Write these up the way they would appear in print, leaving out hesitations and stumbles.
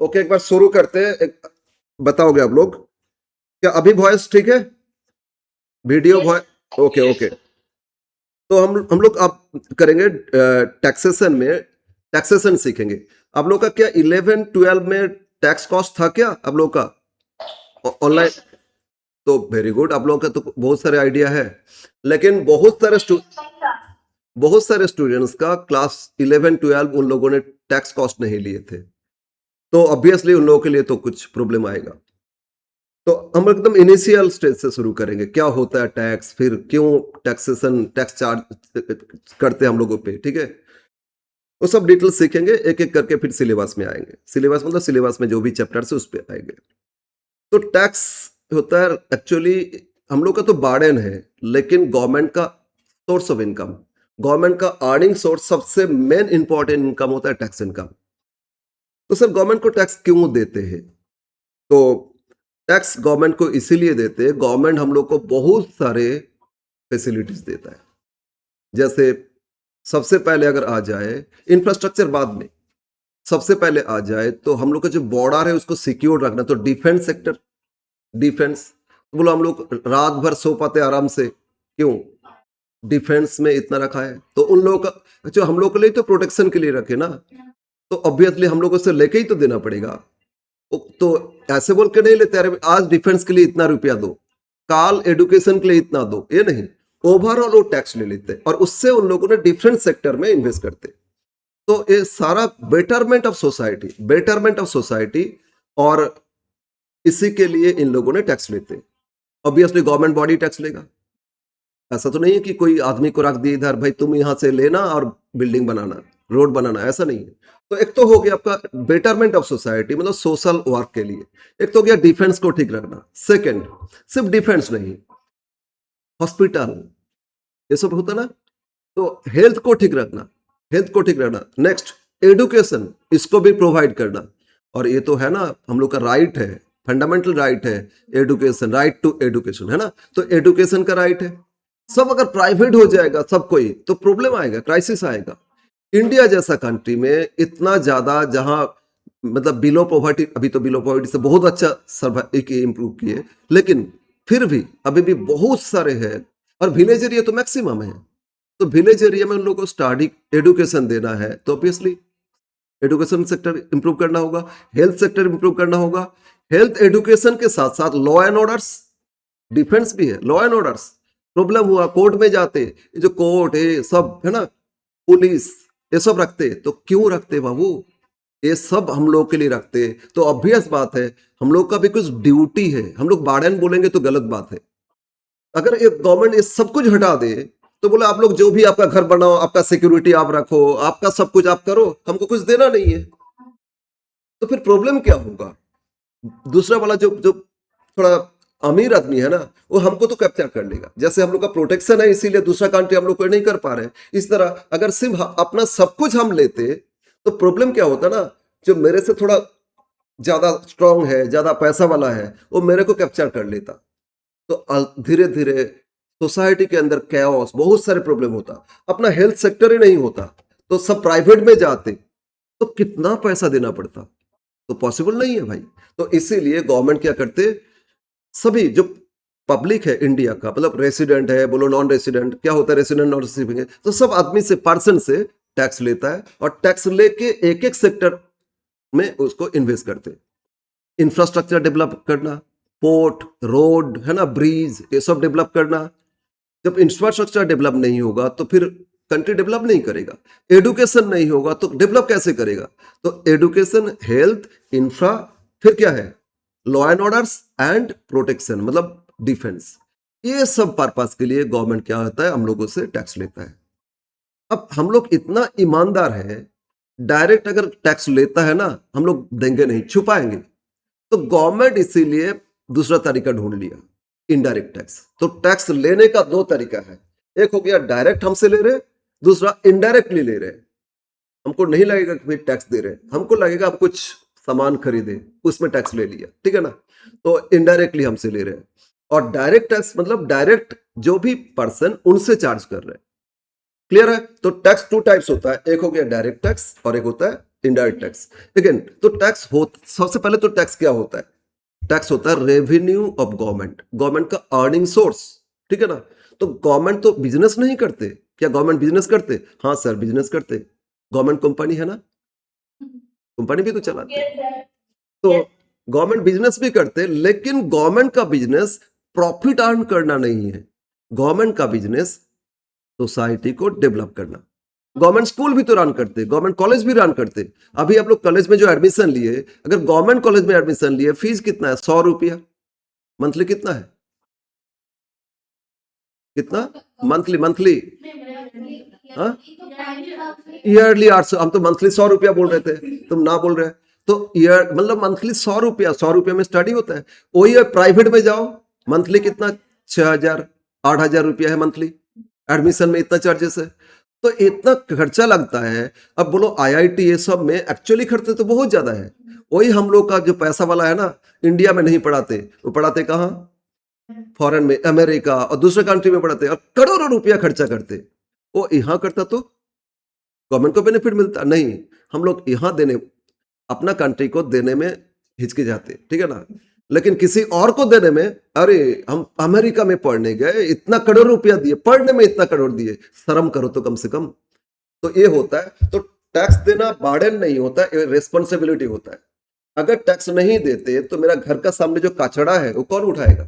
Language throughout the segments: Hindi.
ओके, एक बार शुरू करते हैं। बताओगे आप लोग? क्या अभी वॉइस ठीक है? Video voice okay okay. तो हम लोग अब करेंगे टैक्सेशन में, टैक्सेशन सीखेंगे। आप लोग का क्या 11-12 में टैक्स कॉस्ट था क्या आप लोग का ऑनलाइन? तो वेरी गुड, आप लोगों का तो बहुत सारे आइडिया है। लेकिन बहुत सारे स्टूडेंट्स का क्लास 11-12 उन लोगों ने टैक्स कॉस्ट नहीं लिए थे, तो ऑब्वियसली उन लोगों के लिए तो कुछ प्रॉब्लम आएगा। तो हम एकदम इनिशियल स्टेज से शुरू करेंगे, क्या होता है टैक्स, फिर क्यों टैक्सेशन टैक्स चार्ज करते हैं हम लोगों पे, ठीक है? वो सब डिटेल सीखेंगे एक एक करके, फिर सिलेबस में आएंगे। सिलेबस मतलब सिलेबस में जो भी चैप्टर है उस पर आएंगे। तो टैक्स होता है एक्चुअली हम लोग का तो बार्डन है, लेकिन गवर्नमेंट का सोर्स ऑफ इनकम, गवर्नमेंट का अर्निंग सोर्स, सबसे मेन इंपॉर्टेंट इनकम होता है टैक्स इनकम। तो सर गवर्नमेंट को टैक्स क्यों देते हैं? तो टैक्स गवर्नमेंट को इसीलिए देते हैं, गवर्नमेंट हम लोग को बहुत सारे फैसिलिटीज देता है। जैसे सबसे पहले अगर आ जाए, इंफ्रास्ट्रक्चर बाद में, सबसे पहले आ जाए तो हम लोग का जो बॉर्डर है उसको सिक्योर रखना, तो डिफेंस सेक्टर, डिफेंस तो बोलो हम लोग रात भर सो पाते आराम से, क्यों? डिफेंस में इतना रखा है। तो उन लोगों का जो हम लोग के लिए तो प्रोटेक्शन के लिए रखे ना, तो ऑब्वियसली हम लोगों से लेके ही तो देना पड़ेगा। तो ऐसे बोल के नहीं लेते अरे आज डिफेंस के लिए इतना रुपया दो, काल एजुकेशन के लिए इतना दो, ये नहीं, ओवरऑल वो टैक्स ले लेते और उससे उन लोगों ने डिफरेंट सेक्टर में इन्वेस्ट करते। तो ये सारा betterment of society, betterment of society, और इसी के लिए इन लोगों ने टैक्स लेते। ऑब्वियसली गवर्नमेंट बॉडी टैक्स लेगा, ऐसा तो नहीं है कि कोई आदमी को रख दिया इधर भाई तुम यहां से लेना और बिल्डिंग बनाना, रोड बनाना, ऐसा नहीं है। तो एक तो हो गया आपका बेटरमेंट ऑफ सोसाइटी, मतलब सोशल वर्क के लिए। एक तो हो गया डिफेंस को ठीक रखना। सेकंड, सिर्फ डिफेंस नहीं, हॉस्पिटल, ये सब होता ना, तो हेल्थ को ठीक रखना, हेल्थ को ठीक रखना। नेक्स्ट, एडुकेशन, इसको भी प्रोवाइड करना। और ये तो है ना हम लोग का राइट है, फंडामेंटल राइट है एडुकेशन, राइट टू एडुकेशन, है ना? तो एडुकेशन का राइट है। सब अगर प्राइवेट हो जाएगा सब कोई, तो प्रॉब्लम आएगा, क्राइसिस आएगा। इंडिया जैसा कंट्री में इतना ज्यादा, जहां मतलब बिलो पॉवर्टी, अभी तो बिलो पॉवर्टी से बहुत अच्छा सर्वाइव इंप्रूव किए, लेकिन फिर भी अभी भी बहुत सारे हैं। और विलेज एरिया तो मैक्सिमम है, तो विलेज एरिया में उन लोगों को स्टडी एडुकेशन देना है, तो ऑब्वियसली एडुकेशन सेक्टर इंप्रूव करना होगा, हेल्थ सेक्टर इंप्रूव करना होगा। हेल्थ एडुकेशन के साथ साथ लॉ एंड ऑर्डर्स, डिफेंस भी है, लॉ एंड ऑर्डर्स। प्रॉब्लम हुआ कोर्ट में जाते, ये जो कोर्ट है सब है ना, पुलिस, ये सब रखते, तो क्यों रखते बाबू? ये सब हम लोग के लिए रखते, तो ऑब्वियस बात है हम लोग का भी कुछ ड्यूटी है। हम लोग बार्डन बोलेंगे तो गलत बात है। अगर ये गवर्नमेंट ये सब कुछ हटा दे, तो बोला आप लोग जो भी आपका घर बनाओ, आपका सिक्योरिटी आप रखो, आपका सब कुछ आप करो, हमको कुछ देना नहीं है, तो फिर प्रॉब्लम क्या होगा? दूसरा वाला जो जो थोड़ा अमीर आदमी है ना, वो हमको तो कैप्चर कर लेगा। जैसे हम लोग का प्रोटेक्शन है इसीलिए दूसरा कंट्री हम लोग को नहीं कर पा रहे हैं। इस तरह अगर सिर्फ अपना सब कुछ हम लेते, तो प्रॉब्लम क्या होता ना, जो मेरे से थोड़ा ज्यादा स्ट्रांग है, ज्यादा पैसा वाला है, वो मेरे को कैप्चर कर लेता। तो धीरे धीरे सोसाइटी के अंदर कैओस, बहुत सारे प्रॉब्लम होता। अपना हेल्थ सेक्टर ही नहीं होता, तो सब प्राइवेट में जाते, तो कितना पैसा देना पड़ता, तो पॉसिबल नहीं है भाई। तो इसीलिए गवर्नमेंट क्या करते, सभी जो पब्लिक है इंडिया का, मतलब रेसिडेंट है बोलो, नॉन रेसिडेंट, क्या होता है रेसिडेंट नॉन रेसिडेंट, तो सब आदमी से, पर्सन से टैक्स लेता है, और टैक्स लेके एक एक सेक्टर में उसको इन्वेस्ट करते। इंफ्रास्ट्रक्चर डेवलप करना, पोर्ट, रोड है ना, ब्रिज, ये सब डेवलप करना। जब इंफ्रास्ट्रक्चर डेवलप नहीं होगा तो फिर कंट्री डेवलप नहीं करेगा। एडुकेशन नहीं होगा तो डेवलप कैसे करेगा? तो एडुकेशन, हेल्थ, इंफ्रा, फिर क्या है, law and orders and protection, मतलब डिफेंस। ये सब पर्पस के लिए गवर्नमेंट क्या होता है, हम लोगों से टैक्स लेता है। अब हम लोग इतना ईमानदार है, डायरेक्ट अगर टैक्स लेता है ना, हम लोग देंगे नहीं, छुपाएंगे। तो गवर्नमेंट इसीलिए दूसरा तरीका ढूंढ लिया, इनडायरेक्ट टैक्स। तो टैक्स लेने का दो तरीका है, एक हो गया डायरेक्ट हमसे ले रहे, दूसरा इनडायरेक्टली ले रहे। हमको नहीं लगेगा कि भाई टैक्स दे रहे, हमको लगेगा आप कुछ सामान खरीदे उसमें टैक्स ले लिया, ठीक है ना, तो इनडायरेक्टली हमसे ले रहे हैं। और डायरेक्ट टैक्स मतलब डायरेक्ट जो भी पर्सन उनसे चार्ज कर रहे हैं। क्लियर है? तो टैक्स टू टाइप्स होता है, एक हो गया डायरेक्ट टैक्स और एक होता है इनडायरेक्ट टैक्स। अगेन तो टैक्स हो, सबसे पहले तो टैक्स क्या होता है? टैक्स होता है रेवेन्यू ऑफ गवर्नमेंट, गवर्नमेंट का अर्निंग सोर्स, ठीक है ना? तो गवर्नमेंट तो बिजनेस नहीं करते। क्या गवर्नमेंट बिजनेस करते? हाँ सर, बिजनेस करते। गवर्नमेंट कंपनी है ना, कंपनी भी तो चलाते हैं। तो गवर्नमेंट बिजनेस भी करते, लेकिन गवर्नमेंट का बिजनेस प्रॉफिट अर्न करना नहीं है। गवर्नमेंट का बिजनेस सोसाइटी को डेवलप करना। गवर्नमेंट स्कूल भी तो रन करते, गवर्नमेंट कॉलेज भी रन करते। अभी आप लोग कॉलेज में जो एडमिशन लिए, अगर गवर्नमेंट कॉलेज में एडमिशन लिए, फीस कितना है? 100 रुपया मंथली। कितना है? कितना मंथली? Monthly yearly 800। हम तो मंथली 100 रुपया बोल रहे थे, तुम ना बोल रहे। तो ईयर मतलब मंथली 100 रुपया, 100 रुपया में स्टडी होता है। वही प्राइवेट में जाओ, मंथली कितना? 6,000 8,000 रुपया है मंथली। एडमिशन में इतना चार्जेस है, तो इतना खर्चा लगता है। अब बोलो आईआईटी ये सब में एक्चुअली खर्चे तो बहुत ज्यादा है। वही हम लोग का जो पैसा वाला है ना, इंडिया में नहीं पढ़ाते, वो पढ़ाते कहाँ? फॉरेन में, अमेरिका और दूसरे कंट्री में पढ़ाते, और करोड़ों रुपया खर्चा करते। वो यहाँ करता तो गवर्नमेंट को बेनिफिट मिलता नहीं। हम लोग यहाँ देने, अपना कंट्री को देने में हिचकिचाते, ठीक है ना? लेकिन किसी और को देने में, अरे हम अमेरिका में पढ़ने गए, इतना करोड़ रुपया दिए, पढ़ने में इतना करोड़ दिए, शर्म करो तो कम से कम। तो ये होता है। तो टैक्स देना बर्डन नहीं होता, ये रिस्पॉन्सिबिलिटी होता है। अगर टैक्स नहीं देते तो मेरा घर का सामने जो कचरा है वो कौन उठाएगा?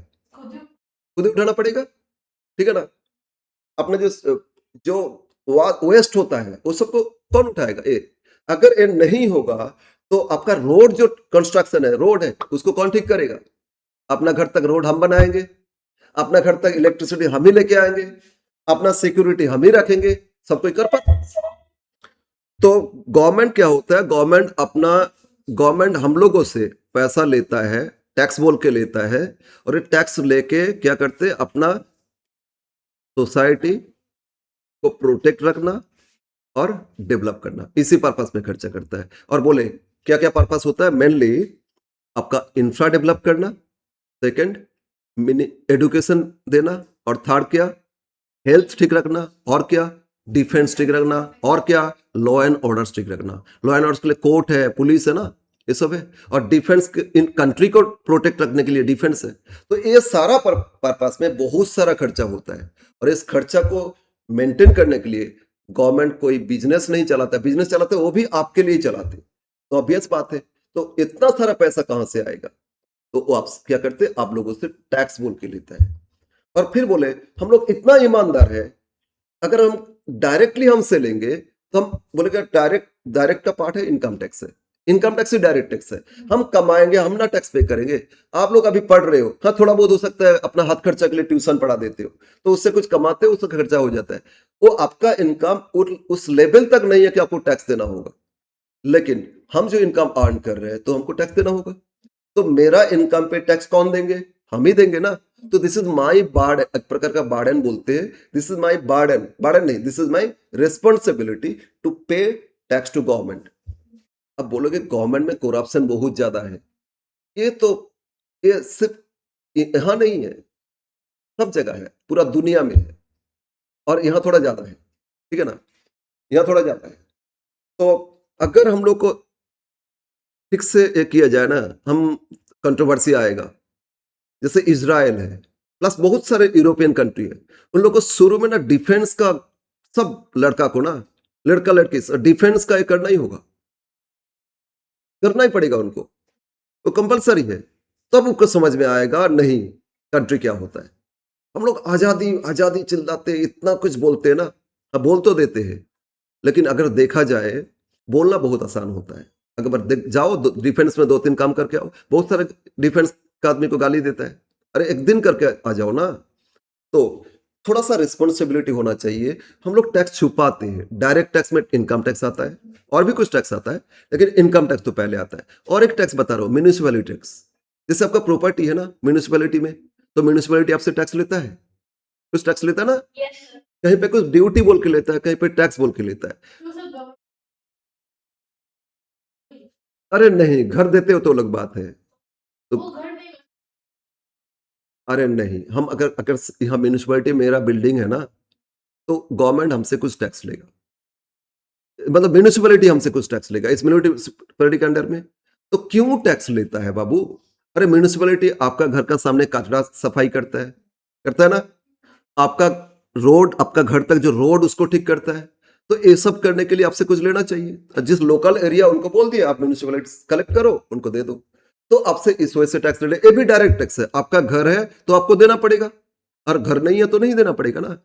खुद ही उठाना पड़ेगा, ठीक है ना? अपने जो वेस्ट होता है वो सबको कौन उठाएगा? ये अगर ये नहीं होगा तो आपका रोड जो कंस्ट्रक्शन है, रोड है, उसको कौन ठीक करेगा? अपना घर तक रोड हम बनाएंगे, अपना घर तक इलेक्ट्रिसिटी हम ही लेके आएंगे, अपना सिक्योरिटी हम ही रखेंगे, सब कोई कर पाता। तो गवर्नमेंट क्या होता है? गवर्नमेंट हम लोगों से पैसा लेता है, टैक्स बोल के लेता है, और ये टैक्स लेके क्या करते हैं? अपना सोसाइटी को प्रोटेक्ट रखना और डेवलप करना, इसी पर्पस में खर्चा करता है। और बोले क्या क्या पर्पस होता है? मेनली आपका इंफ्रा डेवलप करना, सेकंड मिनी एजुकेशन देना, और थर्ड क्या? हेल्थ ठीक रखना, और क्या? डिफेंस ठीक रखना, और क्या? लॉ एंड ऑर्डर ठीक रखना। लॉ एंड ऑर्डर के लिए कोर्ट है, पुलिस है ना, ये सब है। और डिफेंस इन कंट्री को प्रोटेक्ट रखने के लिए डिफेंस है। तो ये सारा पर्पस में बहुत सारा खर्चा होता है, और इस खर्चा को मेंटेन करने के लिए गवर्नमेंट कोई बिजनेस नहीं चलाता। बिजनेस चलाते वो भी आपके लिए चलाते, तो ऑब्वियस बात है। तो इतना सारा पैसा कहां से आएगा? तो वो आप क्या करते? आप लोगों से टैक्स बोल के लेता है। और फिर बोले हम लोग इतना ईमानदार है, अगर हम डायरेक्टली हमसे लेंगे तो हम बोलेगा डायरेक्ट, डायरेक्ट का पार्ट है इनकम टैक्स है। इनकम टैक्स ही डायरेक्ट टैक्स है। हम कमाएंगे, हम ना टैक्स पे करेंगे। आप लोग अभी पढ़ रहे हो, हाँ थोड़ा बहुत हो सकता है अपना हाथ खर्चा के लिए ट्यूशन पढ़ा देते हो, तो उससे कुछ कमाते हो, उसका खर्चा हो जाता है। वो आपका इनकम उस लेवल तक नहीं है कि आपको टैक्स देना होगा। लेकिन हम जो इनकम अर्न कर रहे हैं तो हमको टैक्स देना होगा। तो मेरा इनकम पे टैक्स कौन देंगे? हम ही देंगे ना। तो दिस इज माई बार्डन, एक प्रकार का बार्डन बोलते हैं। This is my burden, burden नहीं, this is my responsibility to pay tax to government. अब बोलोगे गवर्नमेंट में करप्शन बहुत ज्यादा है, ये तो, ये सिर्फ यहाँ नहीं है, सब जगह है, पूरा दुनिया में है। और यहाँ थोड़ा ज्यादा है, ठीक है ना? यहाँ थोड़ा ज्यादा है। तो अगर हम लोग को ठीक से ये किया जाए ना, हम कंट्रोवर्सी आएगा। जैसे इजराइल है, प्लस बहुत सारे यूरोपियन कंट्री है, उन लोग को शुरू में ना डिफेंस का, सब लड़का को ना, लड़का लड़की डिफेंस का ये करना ही होगा, करना ही पड़ेगा उनको, तो कंपलसरी है। तब उनको समझ में आएगा नहीं कंट्री क्या होता है। हम लोग आजादी आजादी चिल्लाते, इतना कुछ बोलते हैं ना, अब बोल तो देते हैं, लेकिन अगर देखा जाए बोलना बहुत आसान होता है। अगर जाओ डिफेंस में 2-3 काम करके आओ, बहुत सारे डिफेंस का आदमी को गाली देता है, अरे एक दिन करके आ जाओ ना। तो थोड़ा सा रिस्पॉन्सिबिलिटी होना चाहिए। हम लोग टैक्स छुपाते हैं, डायरेक्ट टैक्स में इनकम टैक्स आता है और भी कुछ टैक्स आता है, लेकिन इनकम टैक्स तो पहले आता है। और एक टैक्स बता रहा हूँ, म्यूनिसिपैलिटी टैक्स। जैसे आपका प्रॉपर्टी है ना म्यूनिसिपैलिटी में, तो म्यूनिसिपैलिटी आपसे टैक्स लेता है, कुछ टैक्स लेता है ना। कहीं पे कुछ ड्यूटी बोल के लेता है, कहीं पे टैक्स बोल के लेता है। अरे नहीं, घर देते हो तो अलग बात है। तो अरे नहीं, हम अगर अगर यहाँ म्यूनिसिपैलिटी मेरा बिल्डिंग है ना, तो गवर्नमेंट हमसे कुछ टैक्स लेगा। मतलब म्यूनिसिपैलिटी हमसे कुछ टैक्स लेगा इस म्यूनिसिपैलिटी के अंडर में, तो क्यों टैक्स लेता है बाबू? अरे म्यूनिसिपैलिटी आपका घर का सामने कचरा सफाई करता है ना, आपका रोड, आपका घर तक जो रोड उसको ठीक करता है, तो ये सब करने के लिए आपसे कुछ लेना चाहिए। जिस लोकल एरिया उनको बोल दिया आप म्यूनिसिपैलिटी कलेक्ट करो, उनको दे दो, तो आपसे इस वजह से टैक्स ले ले। ये भी डायरेक्ट टैक्स है, आपका घर है तो आपको देना पड़ेगा, और घर नहीं है तो नहीं देना पड़ेगा ना।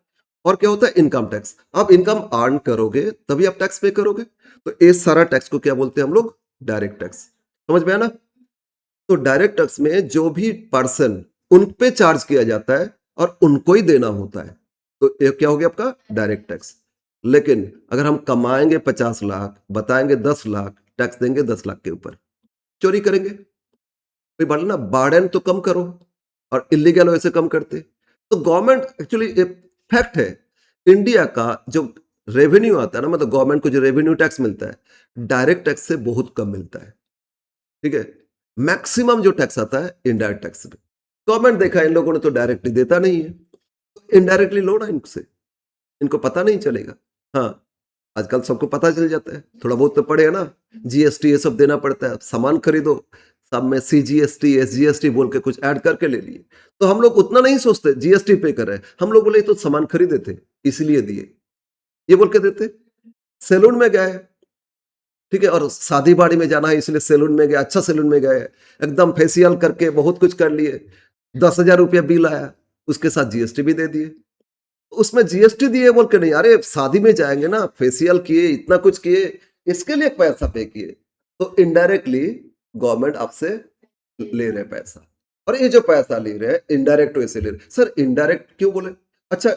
और क्या होता है? Income tax. आप इनकम अर्न करोगे तभी आप टैक्स पे करोगे, तो ये सारा टैक्स को क्या बोलते हैं हम लोग? Direct tax. समझ में आया ना? तो डायरेक्ट टैक्स में जो भी पर्सन उन पे चार्ज किया जाता है और उनको ही देना होता है, तो ये क्या हो गया आपका? Direct tax. लेकिन अगर हम कमाएंगे 50 लाख, बताएंगे 10 लाख, टैक्स देंगे 10 लाख के ऊपर, चोरी करेंगे, भाई बोला ना बार्डन तो कम करो, और इलीगल वैसे कम करते। तो गवर्नमेंट एक्चुअली एक फैक्ट है, इंडिया का जो रेवेन्यू आता है ना, मतलब गवर्नमेंट को जो रेवेन्यू टैक्स मिलता है डायरेक्ट टैक्स से बहुत कम मिलता है। ठीक है, मैक्सिमम जो टैक्स आता है इनडायरेक्ट टैक्स में। गवर्नमेंट देखा इन लोगों ने तो डायरेक्टली देता नहीं है, इनडायरेक्टली लो ना इनसे, इनको पता नहीं चलेगा। हाँ, आजकल सबको पता चल जाता है, थोड़ा बहुत तो पड़े है ना, जीएसटी ये सब देना पड़ता है, सामान खरीदो सब में सीजीएसटी एसजीएसटी बोल के कुछ ऐड करके ले लिए, तो हम लोग उतना नहीं सोचते जीएसटी पे कर रहे हैं, हम लोग बोले तो सामान खरीदे थे इसलिए दिए, ये बोल के देते। सैलून में गए, ठीक है, और शादी बाड़ी में जाना है इसलिए सैलून में गए, अच्छा सैलून में गए, एकदम फेशियल करके बहुत कुछ कर लिए, 10,000 रुपया बिल आया, उसके साथ जीएसटी भी दे दिए। उसमें जीएसटी दिए बोल के नहीं, अरे शादी में जाएंगे ना, फेशियल किए, इतना कुछ किए, इसके लिए पैसा पे किए, तो इनडायरेक्टली गवर्नमेंट आपसे ले रहे पैसा। और ये जो पैसा ले रहे हैं इनडायरेक्ट वैसे ले रहे। सर इनडायरेक्ट क्यों बोले? अच्छा,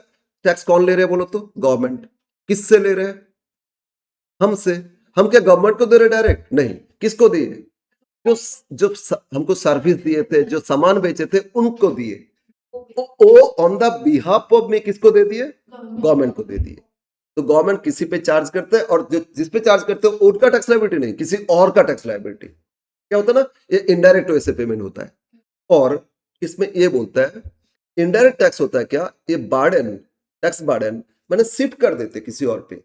टैक्स कौन ले रहे हैं बोलो तो? गवर्नमेंट। किससे ले रहे हैं? हमसे। हम क्या गवर्नमेंट को दे रहे डायरेक्ट? नहीं। किसको दिए? जो जो हमको सर्विस दिए थे, जो सामान बेचे थे, उनको दिए। वो ऑन द बिहाफ ऑफ में किसको दे दिए? गवर्नमेंट को दे दिए। तो गवर्नमेंट किसी पे चार्ज करते हैं, और जो जिस पे चार्ज करते हैं उनका टैक्स लायबिलिटी नहीं, किसी और का टैक्स लायबिलिटी। क्या होता है ना, ये इनडायरेक्ट वैसे पेमेंट होता है। और इसमें ये बोलता है इनडायरेक्ट टैक्स होता है क्या? ये बार्डन, टैक्स बार्डन मैंने शिफ्ट कर देते किसी और पे।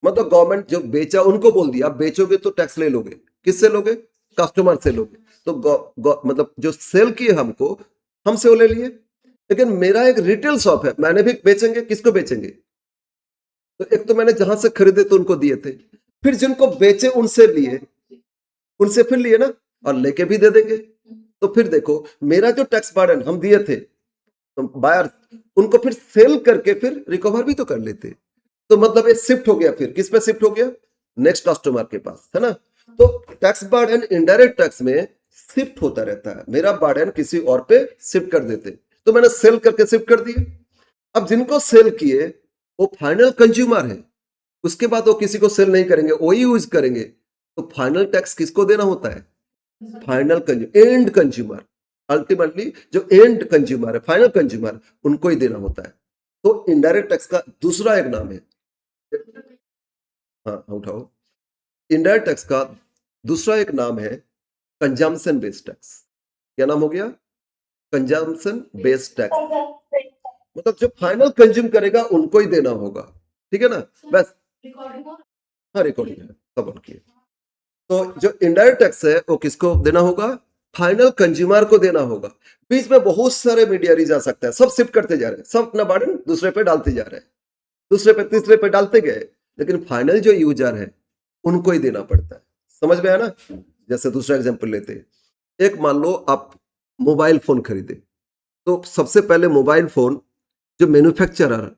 मतलब गवर्नमेंट जो बेचा उनको बोल दिया, आप बेचोगे तो टैक्स ले लोगे। किससे लोगे? कस्टमर से लोगे। तो मतलब जो सेल किए हमको, हमसे वो ले लिए। लेकिन मेरा एक रिटेल शॉप है, मैंने भी बेचेंगे, किसको बेचेंगे? तो एक तो मैंने जहां से खरीदे तो उनको दिए थे, फिर जिनको बेचे उनसे लिए, उनसे फिर लिए ना, और लेके भी दे देंगे। तो फिर देखो मेरा जो टैक्स बर्डन हम दिए थे तो बायर, उनको फिर सेल करके फिर रिकवर भी तो कर लेते। तो मतलब ये शिफ्ट हो गया, फिर किस पे शिफ्ट हो गया? नेक्स्ट कस्टमर के पास, है ना। तो टैक्स बर्डन इनडायरेक्ट टैक्स में शिफ्ट होता रहता है, मेरा बर्डन किसी और पे शिफ्ट कर देते, तो मैंने सेल करके शिफ्ट कर दिए। अब जिनको सेल किए वो फाइनल कंज्यूमर है, उसके बाद वो किसी को सेल नहीं करेंगे, वही यूज करेंगे। तो फाइनल टैक्स किसको देना होता है? Final consumer, and consumer. Ultimately जो एंड कंज्यूमर है, फाइनल कंज्यूमर, उनको ही देना होता है। तो इनडायरेक्ट टैक्स का दूसरा एक नाम है, हाँ उठाओ, इनडायरेक्ट टैक्स का दूसरा एक नाम है कंजम्पशन बेस्ड टैक्स। क्या नाम हो गया? Consumption based tax. मतलब जो फाइनल कंज्यूम करेगा उनको ही देना होगा, ठीक है ना। बस हाँ, रिकॉर्डिंग है, सब ऑन किए। तो जो इनडायरेक्ट टैक्स है वो किसको देना होगा? फाइनल कंज्यूमर को देना होगा। बीच में बहुत सारे मीडियरीज आ सकता है, सब शिफ्ट करते जा रहे हैं, सब अपना बर्डन दूसरे पे डालते जा रहे हैं, दूसरे पे तीसरे पे डालते गए, लेकिन फाइनल जो यूजर है उनको ही देना पड़ता है। समझ में आया ना? जैसे दूसरा एग्जांपल लेते हैं, एक मान लो आप मोबाइल फोन खरीदे, तो सबसे पहले मोबाइल फोन जो मैन्युफैक्चरर,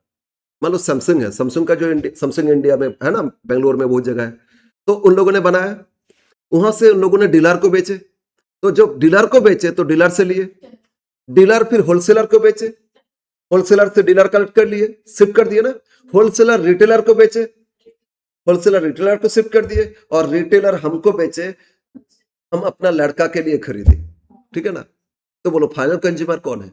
मान लो सैमसंग है, सैमसंग का जो सैमसंग इंडिया में है ना, बेंगलोर में बहुत जगह है, तो उन लोगों ने बनाया, वहां से उन लोगों ने डीलर को बेचे, तो जब डीलर को बेचे तो डीलर से लिए, डीलर फिर होलसेलर को बेचे, होलसेलर से डीलर कलेक्ट कर लिए, शिफ्ट कर दिए ना, होलसेलर रिटेलर को बेचे, होलसेलर रिटेलर को शिफ्ट कर दिए, और रिटेलर हमको बेचे, हम अपना लड़का के लिए खरीदे, ठीक है ना। तो बोलो फाइनल कंज्यूमर कौन है?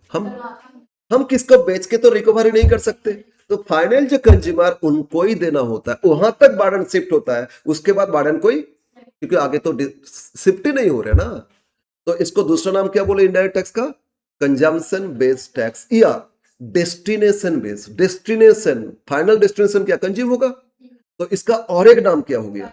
हम किसको बेच के तो रिकवरी नहीं कर सकते, तो फाइनल जो कंज्यूमर उनको ही देना होता है, वहां तक बर्डन शिफ्ट होता है, उसके बाद बर्डन कोई, क्योंकि आगे तो शिफ्ट ही नहीं हो रहा ना। तो इसको दूसरा नाम क्या बोले इनडायरेक्ट टैक्स का? कंजम्पशन बेस्ड टैक्स या destination based. Destination, final destination क्या? कंज्यूम होगा, तो इसका और एक नाम क्या हो गया,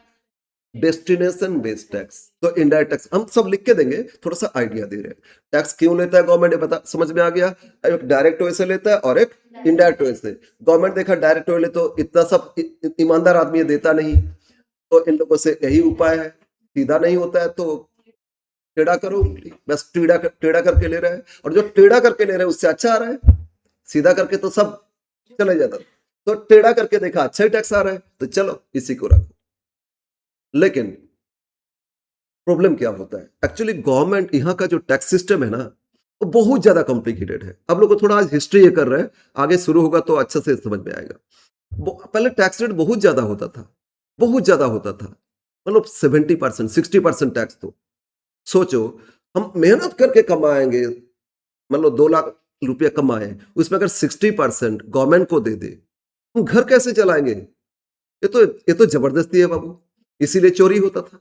डेस्टिनेशन बेस्ड टैक्स। तो इनडायरेक्ट टैक्स हम सब लिख के देंगे, थोड़ा सा आइडिया दे रहे हैं। टैक्स क्यों लेता है गवर्नमेंट, ये बता, समझ में आ गया। एक डायरेक्ट वे से लेता है और एक इनडायरेक्ट वे से। गवर्नमेंट देखा डायरेक्ट वे ले तो इतना सब ईमानदार आदमी ये देता नहीं, तो इन लोगों से यही उपाय है, सीधा नहीं होता है तो टेढ़ा करो उंगली, बस टेढ़ा करके ले रहा है, और जो टेढ़ा करके ले रहा है उससे अच्छा आ रहा है, सीधा करके तो सब चले जाता, तो टेढ़ा करके देखा अच्छा ही टैक्स आ रहा है, तो चलो इसी को रखो। लेकिन प्रॉब्लम क्या होता है, एक्चुअली गवर्नमेंट यहाँ का जो टैक्स सिस्टम है ना, वो बहुत ज्यादा कॉम्प्लिकेटेड है। आप लोग को थोड़ा आज हिस्ट्री ये कर रहे हैं, आगे शुरू होगा तो अच्छे से समझ में आएगा। पहले टैक्स रेट बहुत ज्यादा होता था, बहुत ज्यादा होता था, मतलब 70%, 60% टैक्स। तो सोचो, हम मेहनत करके कमाएंगे, मतलब 2 लाख रुपया कमाए, उसमें अगर 60% गवर्नमेंट को दे दे, हम घर कैसे चलाएंगे? ये तो जबरदस्ती है बाबू, इसीलिए चोरी होता था।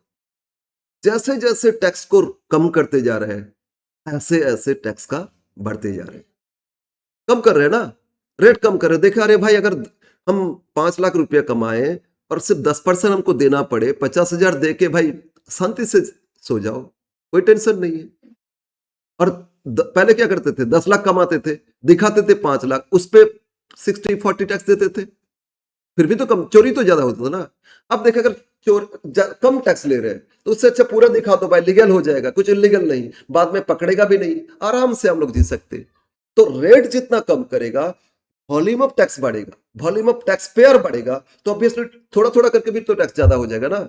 जैसे जैसे टैक्स को कम करते जा रहे हैं, ऐसे ऐसे टैक्स का बढ़ते जा रहे हैं। कम कर रहे हैं ना, रेट कम कर रहे हैं। देखा, अरे भाई अगर हम 5 लाख रुपया कमाए और सिर्फ 10% हमको देना पड़े, 50,000 दे के भाई शांति से सो जाओ, कोई टेंशन नहीं है। और पहले क्या करते थे, 10 लाख कमाते थे, दिखाते थे 5 लाख, उस पर 60-40 टैक्स देते थे, फिर भी तो कम, चोरी तो ज्यादा होता था ना। अब देखा, अगर कम टैक्स ले रहे हैं तो उससे अच्छा पूरा दिखा दो भाई, लीगल हो जाएगा, कुछ इलीगल नहीं, बाद में पकड़ेगा भी नहीं, आराम से हम लोग जी सकते। तो रेट जितना कम करेगा, वॉल्यूम ऑफ टैक्स बढ़ेगा, वॉल्यूम ऑफ टैक्स पेयर बढ़ेगा, तो ऑब्वियसली थोड़ा थोड़ा करके भी तो टैक्स ज्यादा हो जाएगा ना।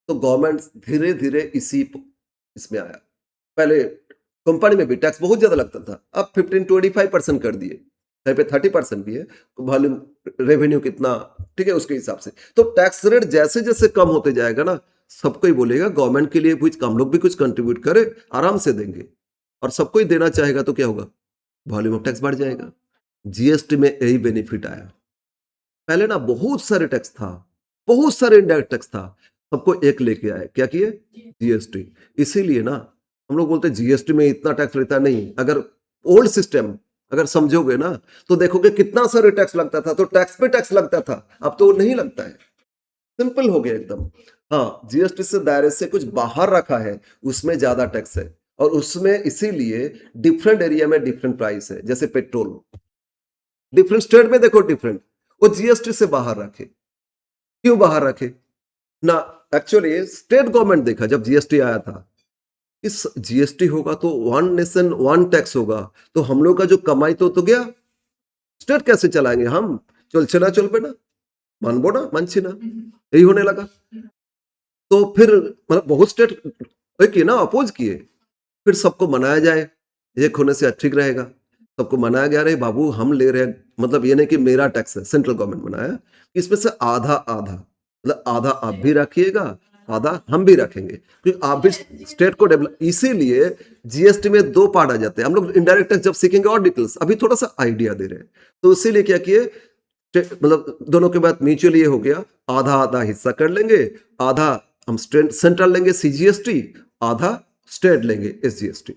तो गवर्नमेंट धीरे धीरे इसमें आया। पहले कंपनी में भी टैक्स बहुत ज्यादा लगता था, अब 15-25% कर दिए, कहीं पे 30% भी है, वॉल्यूम रेवेन्यू कितना, ठीक है, उसके हिसाब से। तो टैक्स रेट जैसे जैसे कम होते जाएगा ना, सबको ही बोलेगा गवर्नमेंट के लिए कुछ, हम लोग भी कुछ कंट्रीब्यूट करें, आराम से देंगे, और सबको ही देना चाहेगा तो क्या होगा, वॉल्यूम ऑफ टैक्स बढ़ जाएगा। जीएसटी में यही बेनिफिट आया। पहले ना बहुत सारे टैक्स था, बहुत सारे इनडायरेक्ट टैक्स था, सबको एक लेके आए, क्या किए, जीएसटी। इसीलिए ना हम लोग बोलते हैं जीएसटी में इतना टैक्स लेता नहीं। अगर ओल्ड सिस्टम अगर समझोगे ना, तो देखोगे कितना सारे टैक्स लगता था, तो टैक्स पे टैक्स लगता था, अब तो नहीं लगता है, सिंपल हो गया एकदम। हाँ, जीएसटी से दायरे से कुछ बाहर रखा है, उसमें ज्यादा टैक्स है, और उसमें इसीलिए डिफरेंट एरिया में डिफरेंट प्राइस है। जैसे पेट्रोल, डिफरेंट स्टेट में देखो डिफरेंट, वो जीएसटी से बाहर रखे। क्यों बाहर रखे ना, एक्चुअली स्टेट गवर्नमेंट देखा जब जीएसटी आया था, इस जीएसटी होगा तो वन नेशन वन टैक्स होगा, तो हम लोग का जो कमाई तो गया, स्टेट कैसे चलाएंगे हम, चल पे ना, मानबो ना मानছি ना, यही होने लगा। तो फिर मतलब बहुत स्टेट किए ना, अपोज किए, फिर सबको मनाया जाए, एक होने से ठीक रहेगा, सबको मनाया गया, रहे बाबू हम ले रहे हैं, मतलब ये नहीं कि मेरा टैक्स है, सेंट्रल गवर्नमेंट बनाया, इसमें से आधा आधा, मतलब आधा आप भी रखिएगा, आधा हम भी रखेंगे, क्योंकि आप भी स्टेट को डेवलप। इसीलिए जीएसटी में 2 पार्ट आ जाते हैं। हम लोग इनडायरेक्ट टैक्स जब सीखेंगे और डिटेल्स, अभी थोड़ा सा आइडिया दे रहे हैं। तो इसीलिए क्या किए, मतलब दोनों के बाद म्यूचुअल ये हो गया, आधा आधा हिस्सा कर लेंगे, आधा हम सेंट्रल लेंगे सीजीएसटी, आधा स्टेट लेंगे एसजीएसटी,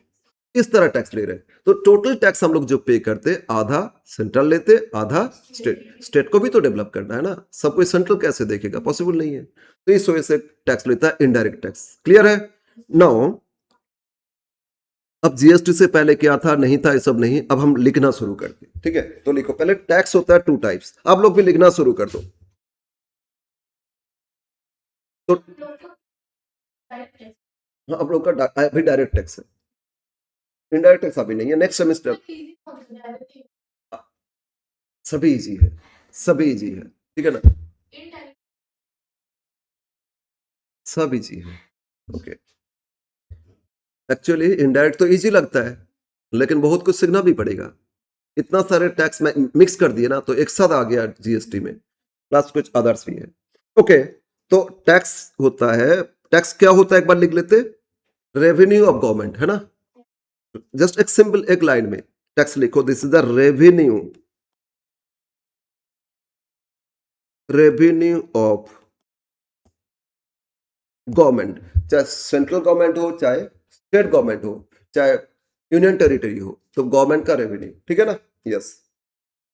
इस तरह टैक्स ले रहे हैं। तो टोटल टैक्स हम लोग जो पे करते, आधा सेंट्रल लेते, आधा स्टेट। स्टेट को भी तो डेवलप करना है ना, सब कोई सेंट्रल कैसे देखेगा, पॉसिबल नहीं है। तो इस वजह से टैक्स लेता है इनडायरेक्ट टैक्स। क्लियर है? नाउ अब जीएसटी से पहले क्या था, नहीं था, ये सब नहीं। अब हम लिखना शुरू करते, ठीक है? तो लिखो, पहले टैक्स होता है 2 टाइप्स, आप लोग भी लिखना शुरू कर दो। तो हाँ, आप लोग का अभी डायरेक्ट टैक्स है, इनडायरेक्ट टैक्स अभी नहीं है, नेक्स्ट सेमेस्टर। सभी इजी है, सभी इजी है, ठीक है ना, सब इजी है। ओके, एक्चुअली इनडायरेक्ट तो इजी लगता है, लेकिन बहुत कुछ सीखना भी पड़ेगा। इतना सारे टैक्स में मिक्स कर दिए ना, तो एक साथ आ गया जीएसटी में, प्लस कुछ अदर्स भी है। ओके, तो टैक्स होता है, टैक्स क्या होता है एक बार लिख लेते, रेवेन्यू ऑफ गवर्नमेंट, है ना। जस्ट एक सिंपल एक लाइन में टैक्स लिखो, this is the revenue of government, चाहे सेंट्रल गवर्नमेंट हो, चाहे स्टेट गवर्नमेंट हो, चाहे यूनियन टेरिटरी हो, तो गवर्नमेंट का रेवेन्यू, ठीक है ना। यस,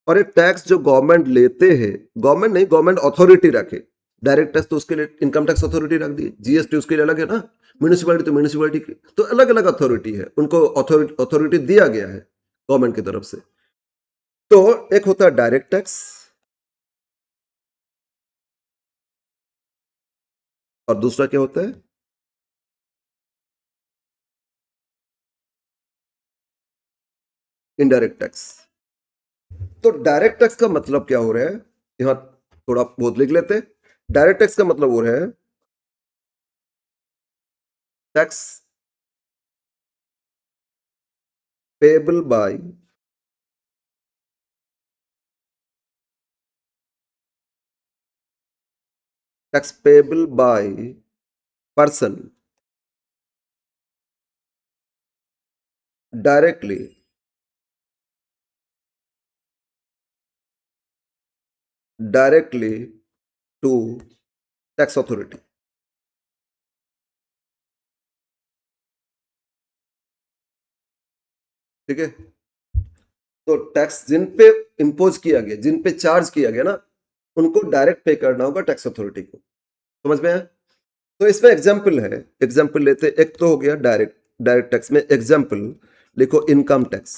और ये टैक्स जो गवर्नमेंट लेते हैं, गवर्नमेंट नहीं, गवर्नमेंट अथॉरिटी रखे, डायरेक्ट टैक्स तो उसके लिए इनकम टैक्स अथॉरिटी रख दी, जीएसटी उसके लिए अलग है ना, म्यूनिसिपैलिटी तो म्यूनिसिपैलिटी की, तो अलग अलग अथॉरिटी है, उनको अथॉरिटी दिया गया है गवर्नमेंट की तरफ से। तो एक होता है डायरेक्ट टैक्स और दूसरा क्या होता है, इनडायरेक्ट टैक्स। तो डायरेक्ट टैक्स का मतलब क्या हो रहा है, यहां थोड़ा बहुत लिख लेते हैं। डायरेक्ट टैक्स का मतलब हो रहा है tax payable by tax payable by person directly directly to tax authority. ठीक है, तो टैक्स जिन पे इंपोज किया गया, जिन पे चार्ज किया गया ना, उनको डायरेक्ट पे करना होगा टैक्स अथॉरिटी को। समझ में आया? तो इसमें एग्जाम्पल है, एग्जाम्पल लेते, एक तो हो गया डायरेक्ट, डायरेक्ट टैक्स में एग्जाम्पल लिखो, इनकम टैक्स,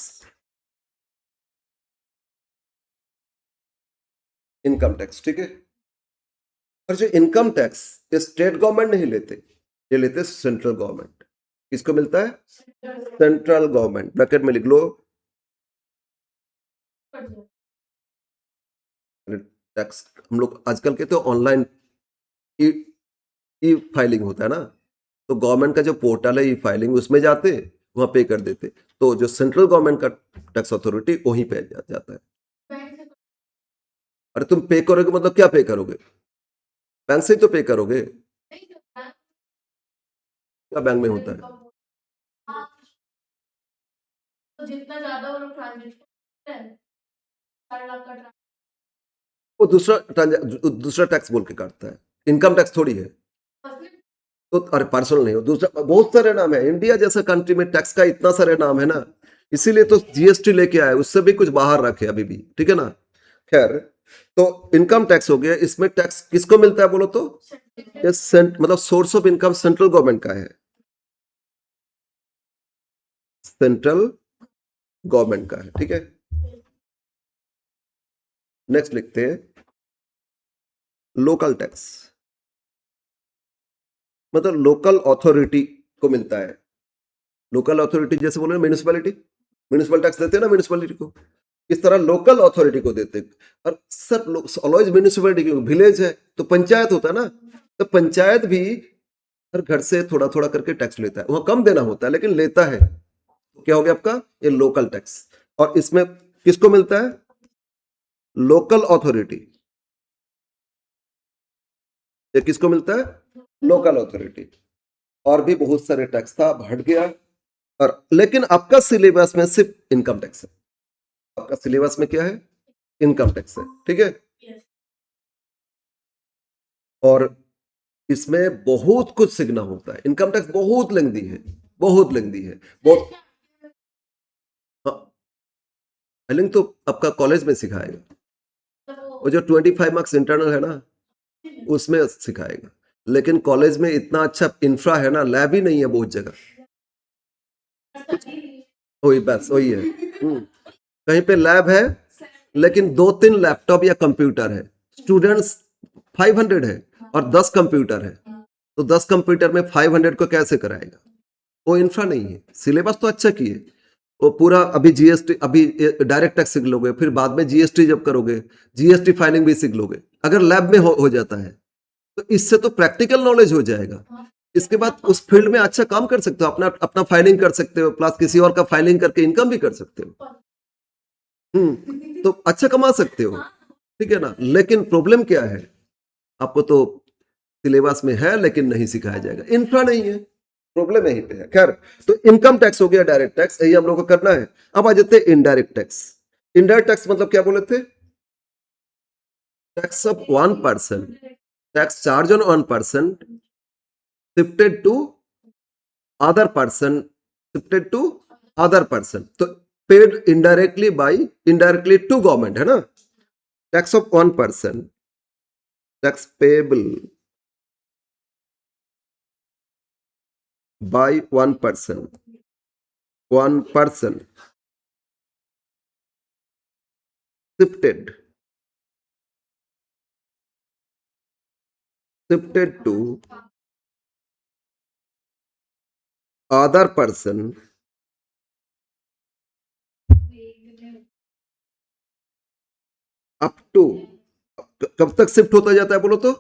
इनकम टैक्स। ठीक है, और जो इनकम टैक्स स्टेट गवर्नमेंट नहीं लेते, ये लेते सेंट्रल गवर्नमेंट। किसको मिलता है? सेंट्रल गवर्नमेंट, ब्रैकेट में लिख लो टैक्स। हम लोग आजकल के तो ऑनलाइन ई ई फाइलिंग होता है ना, तो गवर्नमेंट का जो पोर्टल है ई फाइलिंग, उसमें जाते वहां पे कर देते, तो जो सेंट्रल गवर्नमेंट का टैक्स अथॉरिटी वहीं पे जाता है। अरे तुम पे करोगे मतलब क्या पे करोगे? बैंक से ही तो पे करोगे। क्या बैंक में होता है? तो जितना ज्यादा वो लोग ट्रांजेक्शन है, 4 लाख का वो दूसरा टैक्स बोल के काटता है, इनकम टैक्स थोड़ी है। तो अरे पर्सनल नहीं हो, दूसरा बहुत सारे नाम है, इंडिया जैसा कंट्री में टैक्स का इतना सारे नाम है ना, इसीलिए तो जीएसटी लेके आए, उससे भी कुछ बाहर रखे अभी भी। ठीक है ना, खैर, तो इनकम टैक्स हो गया, इसमें टैक्स किसको मिलता है बोलो तो? ये मतलब source of income central government का है, सेंट्रल गवर्नमेंट का है। ठीक है, नेक्स्ट लिखते हैं लोकल टैक्स, मतलब लोकल अथॉरिटी को मिलता है। लोकल अथॉरिटी जैसे बोले म्यूनिसिपैलिटी, म्यूनिसिपल टैक्स देते हैं ना म्यूनिसिपैलिटी को, इस तरह लोकल अथॉरिटी को देते हैं। और सर ऑलवेज म्यूनिसिपैलिटी की विलेज है तो पंचायत होता है ना, तो पंचायत भी हर घर से थोड़ा थोड़ा करके टैक्स लेता है, वहां कम देना होता है लेकिन लेता है। तो क्या हो गया आपका ये लोकल टैक्स, और इसमें किसको मिलता है? Local authority. ये किसको मिलता है? Local authority. और भी बहुत सारे टैक्स था, अब हट गया। और लेकिन आपका सिलेबस में सिर्फ इनकम टैक्स है, आपका सिलेबस में क्या है? इनकम टैक्स है। ठीक है, और इसमें बहुत कुछ सीखना होता है, इनकम टैक्स बहुत लेंदी है, बहुत लेंदी है, बहुत। हाँ, फाइलिंग तो आपका कॉलेज में सिखाएगा, वो जो 25 मार्क्स इंटरनल है ना, उसमें सिखाएगा। लेकिन कॉलेज में इतना अच्छा इंफ्रा है ना, लैब ही नहीं है बहुत जगह, वही बस वही है। कहीं पे लैब है लेकिन 2-3 लैपटॉप या कंप्यूटर है, स्टूडेंट्स 500 है और 10 कंप्यूटर है, तो 10 कंप्यूटर में 500 को कैसे कराएगा? वो इंफ्रा नहीं है। सिलेबस तो अच्छा किए, वो पूरा अभी जीएसटी, अभी डायरेक्ट टैक्स सीख लोगे, फिर बाद में जीएसटी जब करोगे, जीएसटी फाइलिंग भी सीख लोगे, अगर लैब में हो जाता है तो इससे तो प्रैक्टिकल नॉलेज हो जाएगा। इसके बाद उस फील्ड में अच्छा काम कर सकते हो, अपना अपना फाइलिंग कर सकते हो, प्लस किसी और का फाइलिंग करके इनकम भी कर सकते हो। तो अच्छा कमा सकते हो। ठीक है ना, लेकिन प्रॉब्लम क्या है, आपको तो सिलेबस में है लेकिन नहीं सिखाया जाएगा, इंफ्रा नहीं है, प्रॉब्लम यहीं पे है। खैर, तो इनकम टैक्स हो गया, डायरेक्ट टैक्स यही हम लोग को करना है। अब आ जाते हैं इनडायरेक्ट टैक्स। इनडायरेक्ट टैक्स मतलब क्या बोले थे? Tax of 1%, tax charge on 1% shifted to other person, shifted to other person, तो paid indirectly by, indirectly to government, है ना। Tax of 1% tax payable by one person shifted to other person up to, कब तक शिफ्ट होता जाता है बोलो तो?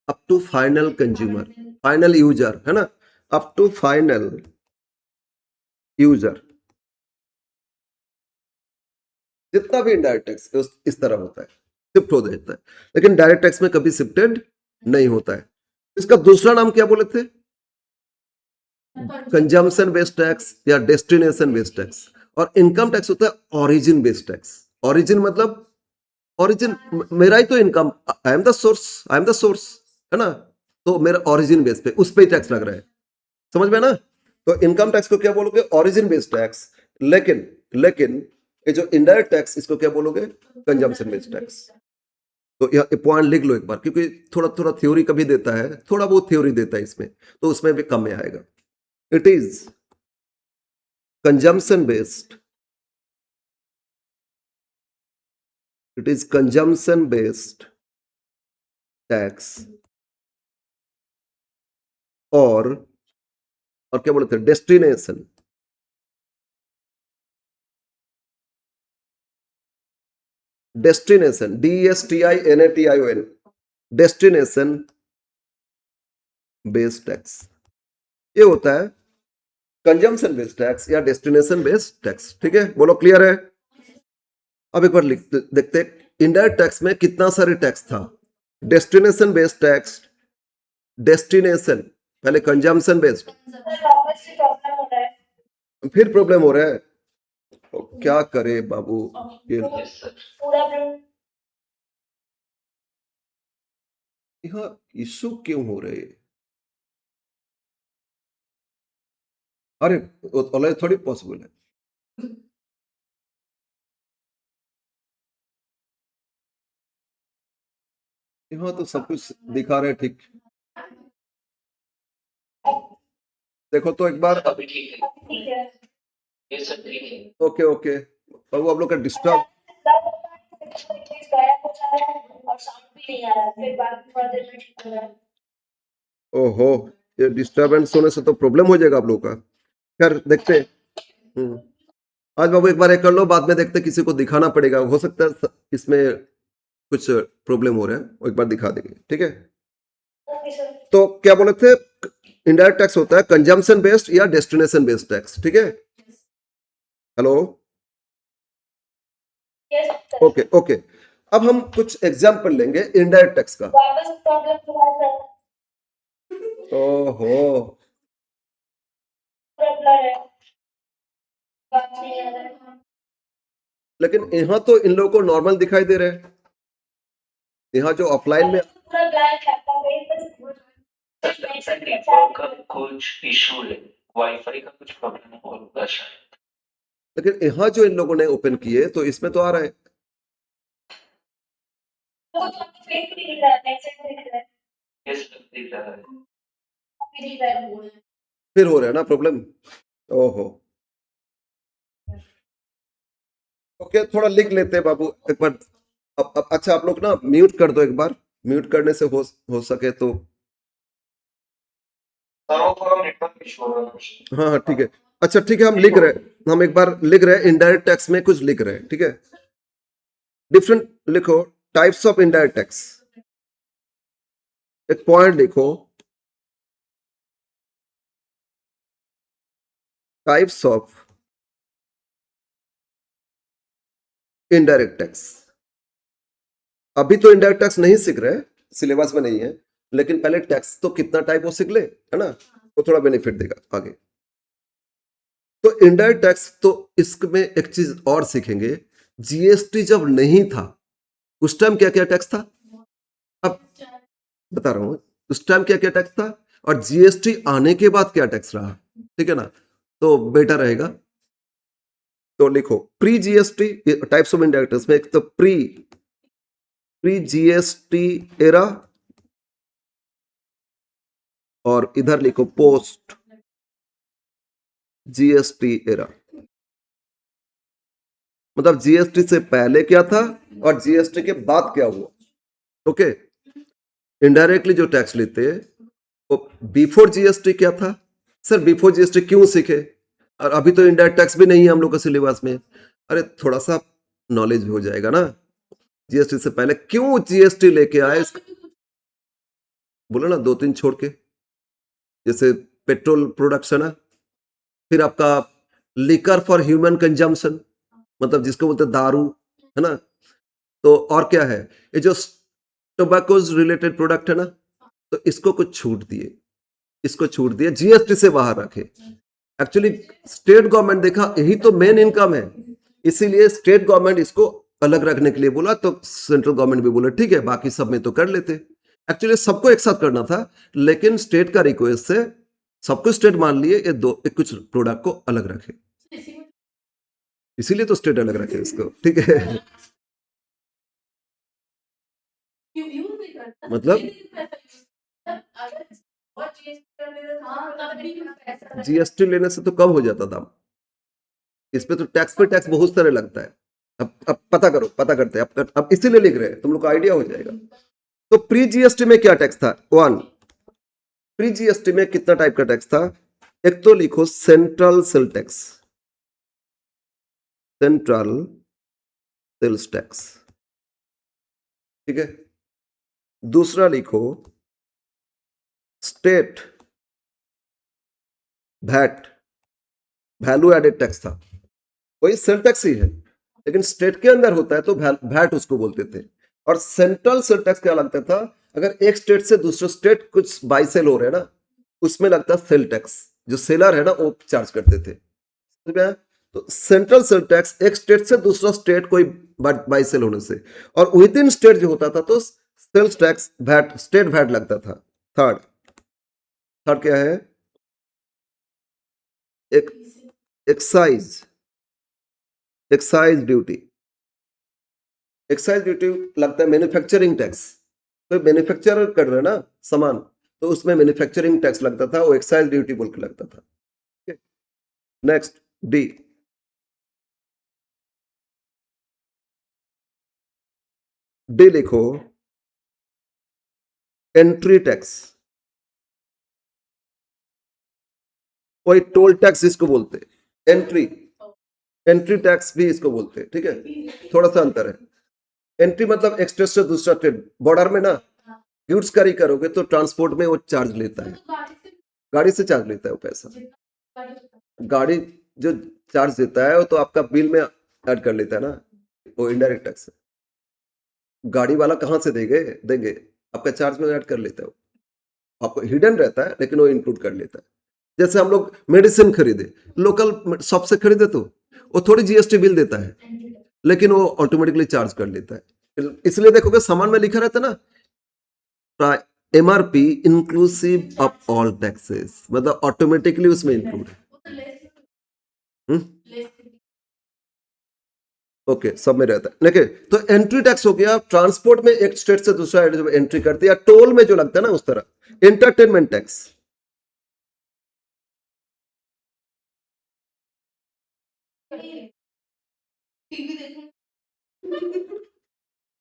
Up to final consumer, final user, है ना? Up to final user. जितना भी इनडायरेक्ट टैक्स इस तरह होता है, शिफ्ट हो जाता है, लेकिन डायरेक्ट टैक्स में कभी शिफ्टेड नहीं होता है। इसका दूसरा नाम क्या बोले थे? कंजम्पशन बेस्ड टैक्स या डेस्टिनेशन बेस्ड टैक्स। और इनकम टैक्स होता है ओरिजिन बेस्ड टैक्स। ओरिजिन मतलब ओरिजिन, मेरा ही तो income, I am the source, है ना? तो मेरा ओरिजिन बेस पे उस पे ही टैक्स लग रहा है, समझ में ना? तो इनकम टैक्स को क्या बोलोगे? Origin based tax. लेकिन ये जो इनडायरेक्ट टैक्स, इसको क्या बोलोगे? Consumption based tax. तो यह पॉइंट लिख लो एक बार, क्योंकि थोड़ा थोड़ा थ्योरी कभी देता है, थोड़ा बहुत थ्योरी देता है इसमें, तो उसमें भी कम में आएगा। It is consumption based, it is consumption based tax, और क्या बोलते हैं? Destination, destination, DESTINATION, destination based tax. ये होता है कंजम्पशन बेस्ड टैक्स या डेस्टिनेशन बेस्ड टैक्स। ठीक है, बोलो क्लियर है? अब एक बार देखते हैं इनडायरेक्ट टैक्स में कितना सारे टैक्स था। डेस्टिनेशन बेस्ड टैक्स, डेस्टिनेशन, पहले कंजम्पशन बेस्ड, फिर प्रॉब्लम हो रहा है, तो क्या करे बाबू? ये यहाँ इशू क्यों हो रहे? अरे ऑलरेडी थोड़ी पॉसिबल है। यहाँ तो सब कुछ दिखा रहे ठीक। देखो तो एक बार, अभी ठीक है, ये सब ठीक है। ओके ओके बाबू, आप लोग का डिस्टर्ब, ओहो, ये डिस्टर्बेंस होने से तो प्रॉब्लम हो जाएगा आप लोग का। खैर देखते हैं। आज बाबू एक बार ये कर लो, बाद में देखते, किसी को दिखाना पड़ेगा, हो सकता है इसमें कुछ प्रॉब्लम हो रहा है, वो एक बार दिखा देंगे, ठीक है? तो क्या बोले थे? इनडायरेक्ट टैक्स होता है कंजम्पशन बेस्ड या डेस्टिनेशन बेस्ड टैक्स, ठीक है? Hello, okay okay. अब हम कुछ एग्जांपल लेंगे इनडायरेक्ट टैक्स का। ओहो, लेकिन यहाँ तो इन लोगों को नॉर्मल दिखाई दे रहे हैं, यहाँ जो ऑफलाइन में नेटवर्क का कुछ इशू है, वाईफाई का कुछ प्रॉब्लम होगा शायद। लेकिन यहाँ जो इन लोगों ने ओपन किए तो इसमें तो आ रहा है। यस दिख रहा है। फिर हो रहा है ना प्रॉब्लम? ओहो, ओके, थोड़ा लिख लेते हैं बाबू एक बार। अब अच्छा, आप लोग ना म्यूट कर दो एक बार, म्यूट करने से हो सके तो। नेटवर्क इशू हो रहा है। हाँ हाँ ठीक है। अच्छा ठीक है, हम लिख रहे हैं, हम एक बार लिख रहे हैं, इनडायरेक्ट टैक्स में कुछ लिख रहे हैं, ठीक है? डिफरेंट लिखो, टाइप्स ऑफ इनडायरेक्ट टैक्स, एक पॉइंट लिखो, टाइप्स ऑफ इनडायरेक्ट टैक्स। अभी तो इनडायरेक्ट टैक्स नहीं सीख रहे, सिलेबस में नहीं है, लेकिन पहले टैक्स तो कितना टाइप वो सीख ले, है ना? तो थोड़ा बेनिफिट देगा आगे। तो इनडायरेक्ट टैक्स, तो इसमें एक चीज और सीखेंगे, जीएसटी जब नहीं था उस टाइम क्या क्या टैक्स था? अब बता रहा हूं, उस टाइम क्या क्या टैक्स था और जीएसटी आने के बाद क्या टैक्स रहा, ठीक है ना? तो बेटर रहेगा। तो लिखो pre GST types of indirect tax में, एक तो प्री प्री जीएसटी एरा और इधर लिखो पोस्ट जीएसटी एरा। मतलब जीएसटी से पहले क्या था और जीएसटी के बाद क्या हुआ। ओके, इनडायरेक्टली जो टैक्स लेते वो बिफोर जीएसटी क्या था। सर बिफोर जीएसटी क्यों सीखे, और अभी तो इनडायरेक्ट टैक्स भी नहीं है हम लोग का सिलेबस में। अरे थोड़ा सा नॉलेज भी हो जाएगा ना, जीएसटी से पहले क्यों जीएसटी लेके आए। बोलो ना दो तीन छोड़ के, जैसे पेट्रोल प्रोडक्शन है, फिर आपका लिकर फॉर ह्यूमन कंजम्पशन, मतलब जिसको बोलते दारू, है ना। तो और क्या है, ये जो टोबैकोज रिलेटेड प्रोडक्ट है ना, तो इसको कुछ छूट दिए, इसको छूट दिए, जीएसटी से बाहर रखे। एक्चुअली स्टेट गवर्नमेंट देखा यही तो मेन इनकम है, इसीलिए स्टेट गवर्नमेंट इसको अलग रखने के लिए बोला, तो सेंट्रल गवर्नमेंट भी बोला ठीक है, बाकी सब में तो कर लेते। एक्चुअली सबको एक साथ करना था, लेकिन स्टेट का रिक्वेस्ट से सबको स्टेट मान लिए, ये दो कुछ प्रोडक्ट को अलग रखे, इसीलिए तो स्टेट अलग रखे इसको, ठीक है। मतलब जीएसटी लेने से तो कम हो जाता दाम, इस पे तो टैक्स पे टैक्स बहुत सारे लगता है। अब पता करो, पता करते हैं, अब इसीलिए लिख रहे हैं, तुम लोग को आइडिया हो जाएगा। तो प्री जीएसटी में क्या टैक्स था। वन, प्री जीएसटी में कितना टाइप का टैक्स था। एक तो लिखो central sale tax, central sales tax, ठीक है। दूसरा लिखो state VAT, value added tax था, वही सेल टैक्स ही है, लेकिन स्टेट के अंदर होता है तो वैट उसको बोलते थे। और सेंट्रल सेल टैक्स क्या लगता था, अगर एक स्टेट से दूसरे स्टेट कुछ बाई सेल हो रहे हैं ना, उसमें लगता सेल टैक्स, जो सेलर है ना वो चार्ज करते थे। तो सेंट्रल सेल टैक्स एक स्टेट से दूसरा स्टेट कोई बाई सेल होने से, और विद इन स्टेट जो होता था तो sales tax VAT, state VAT लगता था। थर्ड, थर्ड क्या है, एक excise, excise duty, excise duty लगता है मैन्युफैक्चरिंग टैक्स, तो मैन्युफैक्चर कर रहे हैं ना सामान, तो उसमें मैन्युफैक्चरिंग टैक्स लगता था, वो एक्साइज ड्यूटी बोल के लगता था। नेक्स्ट डी, डी लिखो एंट्री टैक्स, कोई टोल टैक्स इसको बोलते हैं, एंट्री, एंट्री टैक्स भी इसको बोलते हैं, ठीक है, थोड़ा सा अंतर है। एंट्री मतलब एक स्टेट से दूसरा स्टेट, बॉर्डर में ना गुड्स कैरी करोगे तो ट्रांसपोर्ट में वो चार्ज लेता है, गाड़ी से चार्ज लेता है वो पैसा, गाड़ी जो चार्ज देता है वो तो आपका बिल में ऐड कर लेता है ना, वो इनडायरेक्ट टैक्स है। गाड़ी वाला कहाँ से देंगे, देंगे आपका चार्ज में ऐड कर लेता है, आपको हिडन रहता है लेकिन वो इंक्लूड कर लेता है। जैसे हम लोग मेडिसिन खरीदे लोकल शॉप से खरीदे तो वो थोड़ी जीएसटी बिल देता है, लेकिन वो ऑटोमेटिकली चार्ज कर लेता है। इसलिए देखोगे सामान में लिखा रहता है ना MRP inclusive of all taxes, मतलब ऑटोमेटिकली उसमें इंक्लूड है। ओके, सब में रहता है। देखिए तो एंट्री टैक्स हो गया, ट्रांसपोर्ट में एक स्टेट से दूसरा एंट्री करती है, टोल में जो लगता है ना उस तरह। एंटरटेनमेंट टैक्स,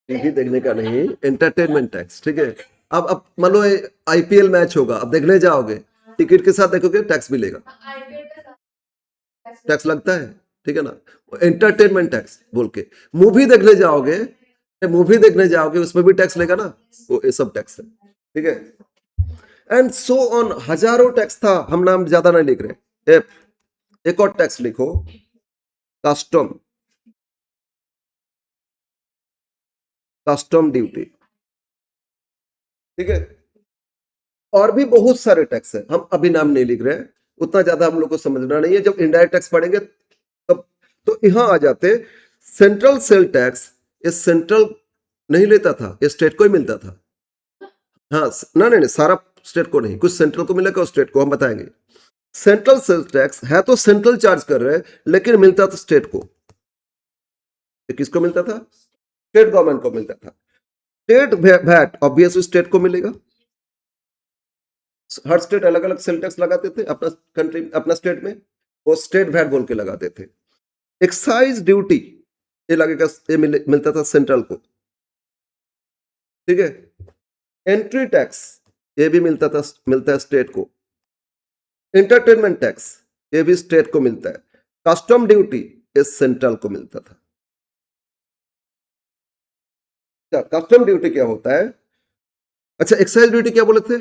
टीवी देखने का नहीं, एंटरटेनमेंट टैक्स, ठीक है। अब मान लो आईपीएल मैच होगा, अब देखने जाओगे, टिकट के साथ देखोगे टैक्स मिलेगा, टैक्स लगता है, ठीक है ना। एंटरटेनमेंट टैक्स बोल के मूवी देखने जाओगे, मूवी देखने जाओगे उसमें भी टैक्स लेगा ना, वो ये सब टैक्स है, ठीक है। एंड सो ऑन, हजारों टैक्स था, हम नाम ज्यादा नहीं लिख रहे। एक और टैक्स लिखो कस्टम, कस्टम ड्यूटी, ठीक है। और भी बहुत सारे टैक्स है, हम अभी नाम नहीं लिख रहे हैं, उतना ज्यादा हम लोग को समझना नहीं है, जब इनडायरेक्ट टैक्स पढ़ेंगे तब। तो यहां आ जाते सेंट्रल सेल टैक्स, ये सेंट्रल नहीं लेता था, ये स्टेट को ही मिलता था। हाँ ना, नहीं सारा स्टेट को नहीं, कुछ सेंट्रल को मिलेगा, स्टेट को हम बताएंगे। सेंट्रल सेल टैक्स है तो सेंट्रल चार्ज कर रहे हैं, लेकिन मिलता था स्टेट को। किसको मिलता था, स्टेट गवर्नमेंट को मिलता था। स्टेट वैट ऑब्वियसली स्टेट को मिलेगा, हर स्टेट अलग अलग सेल टैक्स लगाते थे अपना कंट्री अपना स्टेट में, वो स्टेट वैट बोल के लगाते थे। एक्साइज ड्यूटी ये लगेगा, ये मिलता था सेंट्रल को, ठीक है। एंट्री टैक्स ये भी मिलता है स्टेट को। एंटरटेनमेंट टैक्स ये भी स्टेट को मिलता है। कस्टम ड्यूटी ये सेंट्रल को मिलता था। कस्टम ड्यूटी क्या होता है? अच्छा, एक्साइज ड्यूटी क्या बोले थे?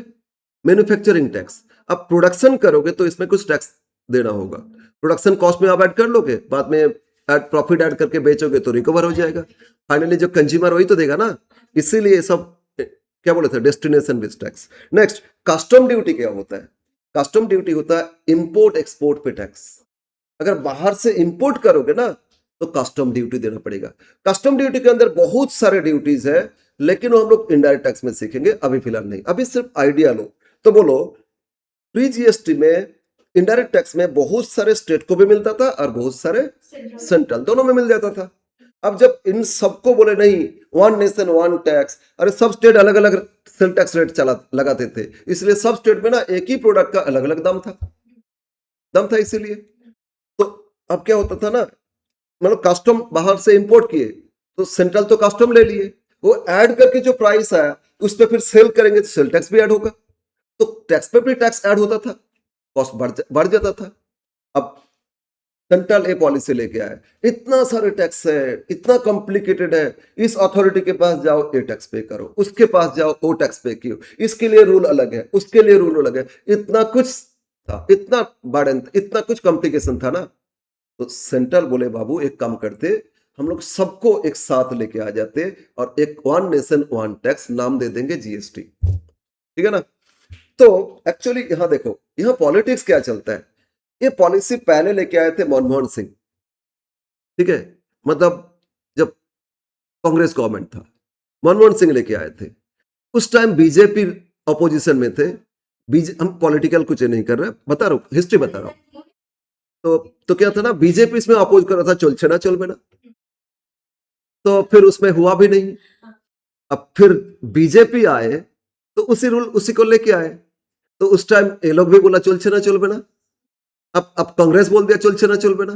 Manufacturing tax. अब प्रोडक्शन करोगे तो इसमें कुछ टैक्स देना होगा। प्रोडक्शन कॉस्ट में आप ऐड कर लोगे, बाद में प्रॉफिट ऐड करके बेचोगे तो रिकवर हो जाएगा। फाइनली जो कंज्यूमर वही तो देगा ना, इसीलिए सब क्या बोले थे, destination based tax. Next, custom duty क्या होता है? कस्टम ड्यूटी होता है इंपोर्ट एक्सपोर्ट पे टैक्स। अगर बाहर से इंपोर्ट करोगे ना तो कस्टम ड्यूटी देना पड़ेगा। कस्टम ड्यूटी के अंदर बहुत सारे ड्यूटीज है, लेकिन वो हम लोग इनडायरेक्ट टैक्स में सीखेंगे, अभी फिलहाल नहीं। अभी सिर्फ आइडिया लो। तो बोलो, प्री जीएसटी में इनडायरेक्ट टैक्स में बहुत सारे स्टेट को भी मिलता था और बहुत सारे सेंट्रल, दोनों में मिल जाता था। अब जब इन सबको बोले नहीं, वन नेशन वन टैक्स, अरे सब स्टेट अलग अलग सेल टैक्स रेट लगाते थे, इसलिए सब स्टेट में ना एक ही प्रोडक्ट का अलग अलग दाम था इसीलिए। तो अब क्या होता था ना, मतलब कस्टम बाहर से इंपोर्ट किए तो सेंट्रल तो कस्टम ले लिए, वो ऐड करके जो प्राइस आया उस पर फिर सेल करेंगे तो सेल टैक्स भी ऐड होगा, तो टैक्स पे भी टैक्स ऐड होता था, कॉस्ट बढ़ जाता था। अब सेंट्रल ए पॉलिसी लेके आए, इतना सारे टैक्स है, इतना कॉम्प्लिकेटेड है, इस अथॉरिटी के पास जाओ ये टैक्स पे करो, उसके पास जाओ वो टैक्स पे करो, इसके लिए रूल अलग है, उसके लिए रूल अलग है, इतना कुछ था, इतना बर्डन, इतना कुछ कॉम्प्लिकेशन था ना। तो सेंट्रल बोले बाबू एक काम करते, हम लोग सबको एक साथ लेके आ जाते और एक वन नेशन वन टैक्स नाम दे देंगे जीएसटी, ठीक है ना। तो एक्चुअली यहां देखो, यहां पॉलिटिक्स क्या चलता है। ये पॉलिसी पहले लेके आए थे मनमोहन सिंह, ठीक है, मतलब जब कांग्रेस गवर्नमेंट था, मनमोहन सिंह लेके आए थे। उस टाइम बीजेपी अपोजिशन में थे। हम पॉलिटिकल कुछ नहीं कर रहे, बता रहा हूं, हिस्ट्री बता रहा हूं। तो क्या था ना, बीजेपी इसमें अपोज कर रहा था, चल बेना, तो फिर उसमें हुआ भी नहीं। अब फिर बीजेपी आए तो उसी को लेके आए, तो उस टाइम ये लोग भी बोला चल बेना। अब कांग्रेस बोल दिया चल बेना।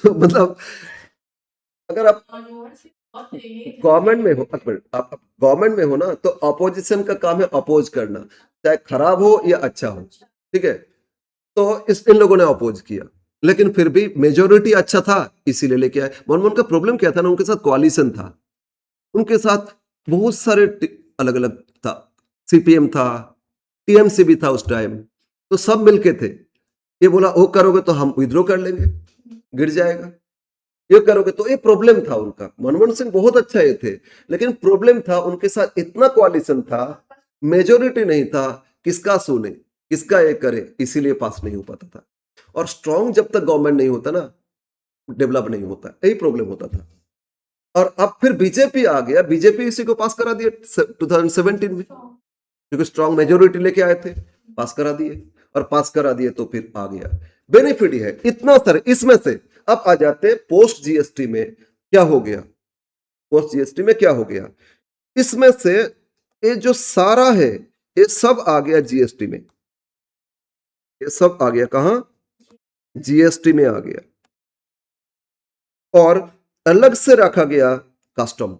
मतलब अगर आप गवर्नमेंट में हो, आप गवर्नमेंट में हो ना, तो अपोजिशन का काम है अपोज करना, चाहे खराब हो या अच्छा हो, ठीक है। तो इन लोगों ने अपोज किया, लेकिन फिर भी मेजोरिटी अच्छा था इसीलिए लेके आए। मनमोहन का प्रॉब्लम क्या था ना, उनके साथ कोalition था, उनके साथ बहुत सारे अलग अलग था, सीपीएम था, टीएमसी भी था उस टाइम, तो सब मिलके थे। ये बोला वो करोगे तो हम विद्रो कर लेंगे, गिर जाएगा, ये करोगे तो, ये प्रॉब्लम था उनका। मनमोहन सिंह बहुत अच्छा ये थे, लेकिन प्रॉब्लम था उनके साथ इतना कोalition था, मेजोरिटी नहीं था, किसका सुने किसका ये करे, इसीलिए पास नहीं हो पाता था। और स्ट्रांग जब तक गवर्नमेंट नहीं होता ना, डेवलप नहीं होता, यही प्रॉब्लम होता था। और अब फिर बीजेपी आ गया, बीजेपी इसी को पास करा दिया 2017 में, क्योंकि स्ट्रांग मेजोरिटी लेके आए थे, पास करा दिए, और पास करा दिए तो फिर आ गया। बेनिफिट है इतना सर इसमें से। अब आ जाते पोस्ट जीएसटी में क्या हो गया, पोस्ट जीएसटी में क्या हो गया, इसमें से ये जो सारा है ये सब आ गया जीएसटी में, ये सब आ गया कहां, जीएसटी में आ गया, और अलग से रखा गया कस्टम,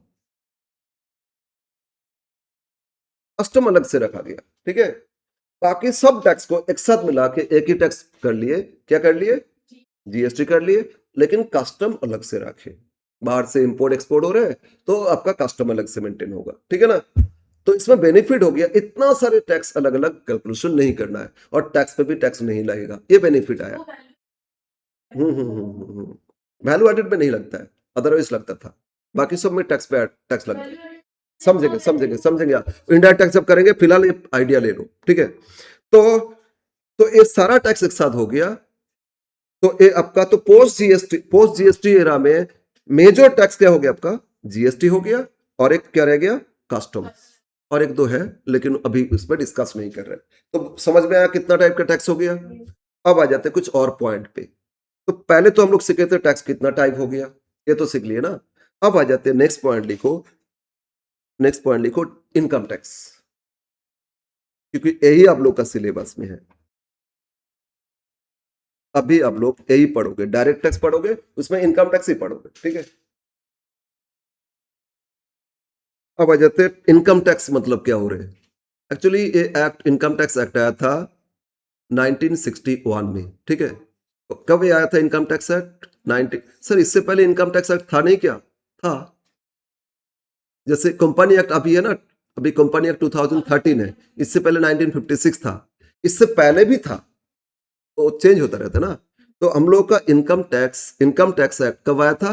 कस्टम अलग से रखा गया, ठीक है। बाकी सब टैक्स को एक साथ मिला के एक ही टैक्स कर लिए, क्या कर लिए, जीएसटी कर लिए, लेकिन कस्टम अलग से रखे। बाहर से इंपोर्ट एक्सपोर्ट हो रहे हैं तो आपका कस्टम अलग से मेंटेन होगा, ठीक है ना। तो इसमें बेनिफिट हो गया, इतना सारे टैक्स अलग अलग कैलकुलेशन नहीं करना है, और टैक्स पे भी टैक्स नहीं लगेगा, ये बेनिफिट आया। वैल्यू एडेड में नहीं लगता है, अदरवाइज लगता था, बाकी सब में टैक्स पे टैक्स लगता है। समझेंगे आप इंडायरेक्ट टैक्स जब करेंगे, फिलहाल ये आइडिया ले लो, ठीक है। तो ये सारा टैक्स एक साथ हो गया। तो ये आपका तो पोस्ट जीएसटी एरा में मेजर टैक्स क्या हो गया, आपका जीएसटी हो गया, और एक क्या रह गया, कस्टम, और एक दो है लेकिन अभी इस पर डिस्कस नहीं कर रहे। तो समझ में आया कितना टाइप का टैक्स हो गया। अब आ जाते कुछ और पॉइंट पे। तो पहले तो हम लोग सीखे थे टैक्स कितना टाइप हो गया, ये तो सीख लिए ना। अब आ जाते नेक्स्ट पॉइंट, लिखो नेक्स्ट पॉइंट लिखो इनकम टैक्स, क्योंकि यही आप लोग का सिलेबस में है। अभी आप लोग यही पढ़ोगे, डायरेक्ट टैक्स पढ़ोगे, उसमें इनकम टैक्स ही पढ़ोगे, ठीक है। अब आ जाते हैं इनकम टैक्स मतलब क्या हो रहे हैं। एक्चुअली ये एक्ट, इनकम टैक्स एक्ट आया था 1961 में, ठीक है। तो कब ये आया था इनकम टैक्स एक्ट? 19 सर इससे पहले इनकम टैक्स एक्ट था नहीं क्या? था। जैसे कंपनी एक्ट अभी है ना, अभी कंपनी एक्ट 2013 है, इससे पहले 1956 था, इससे पहले भी था, तो चेंज होता रहता ना। तो हम लोग का इनकम टैक्स एक्ट कब आया था?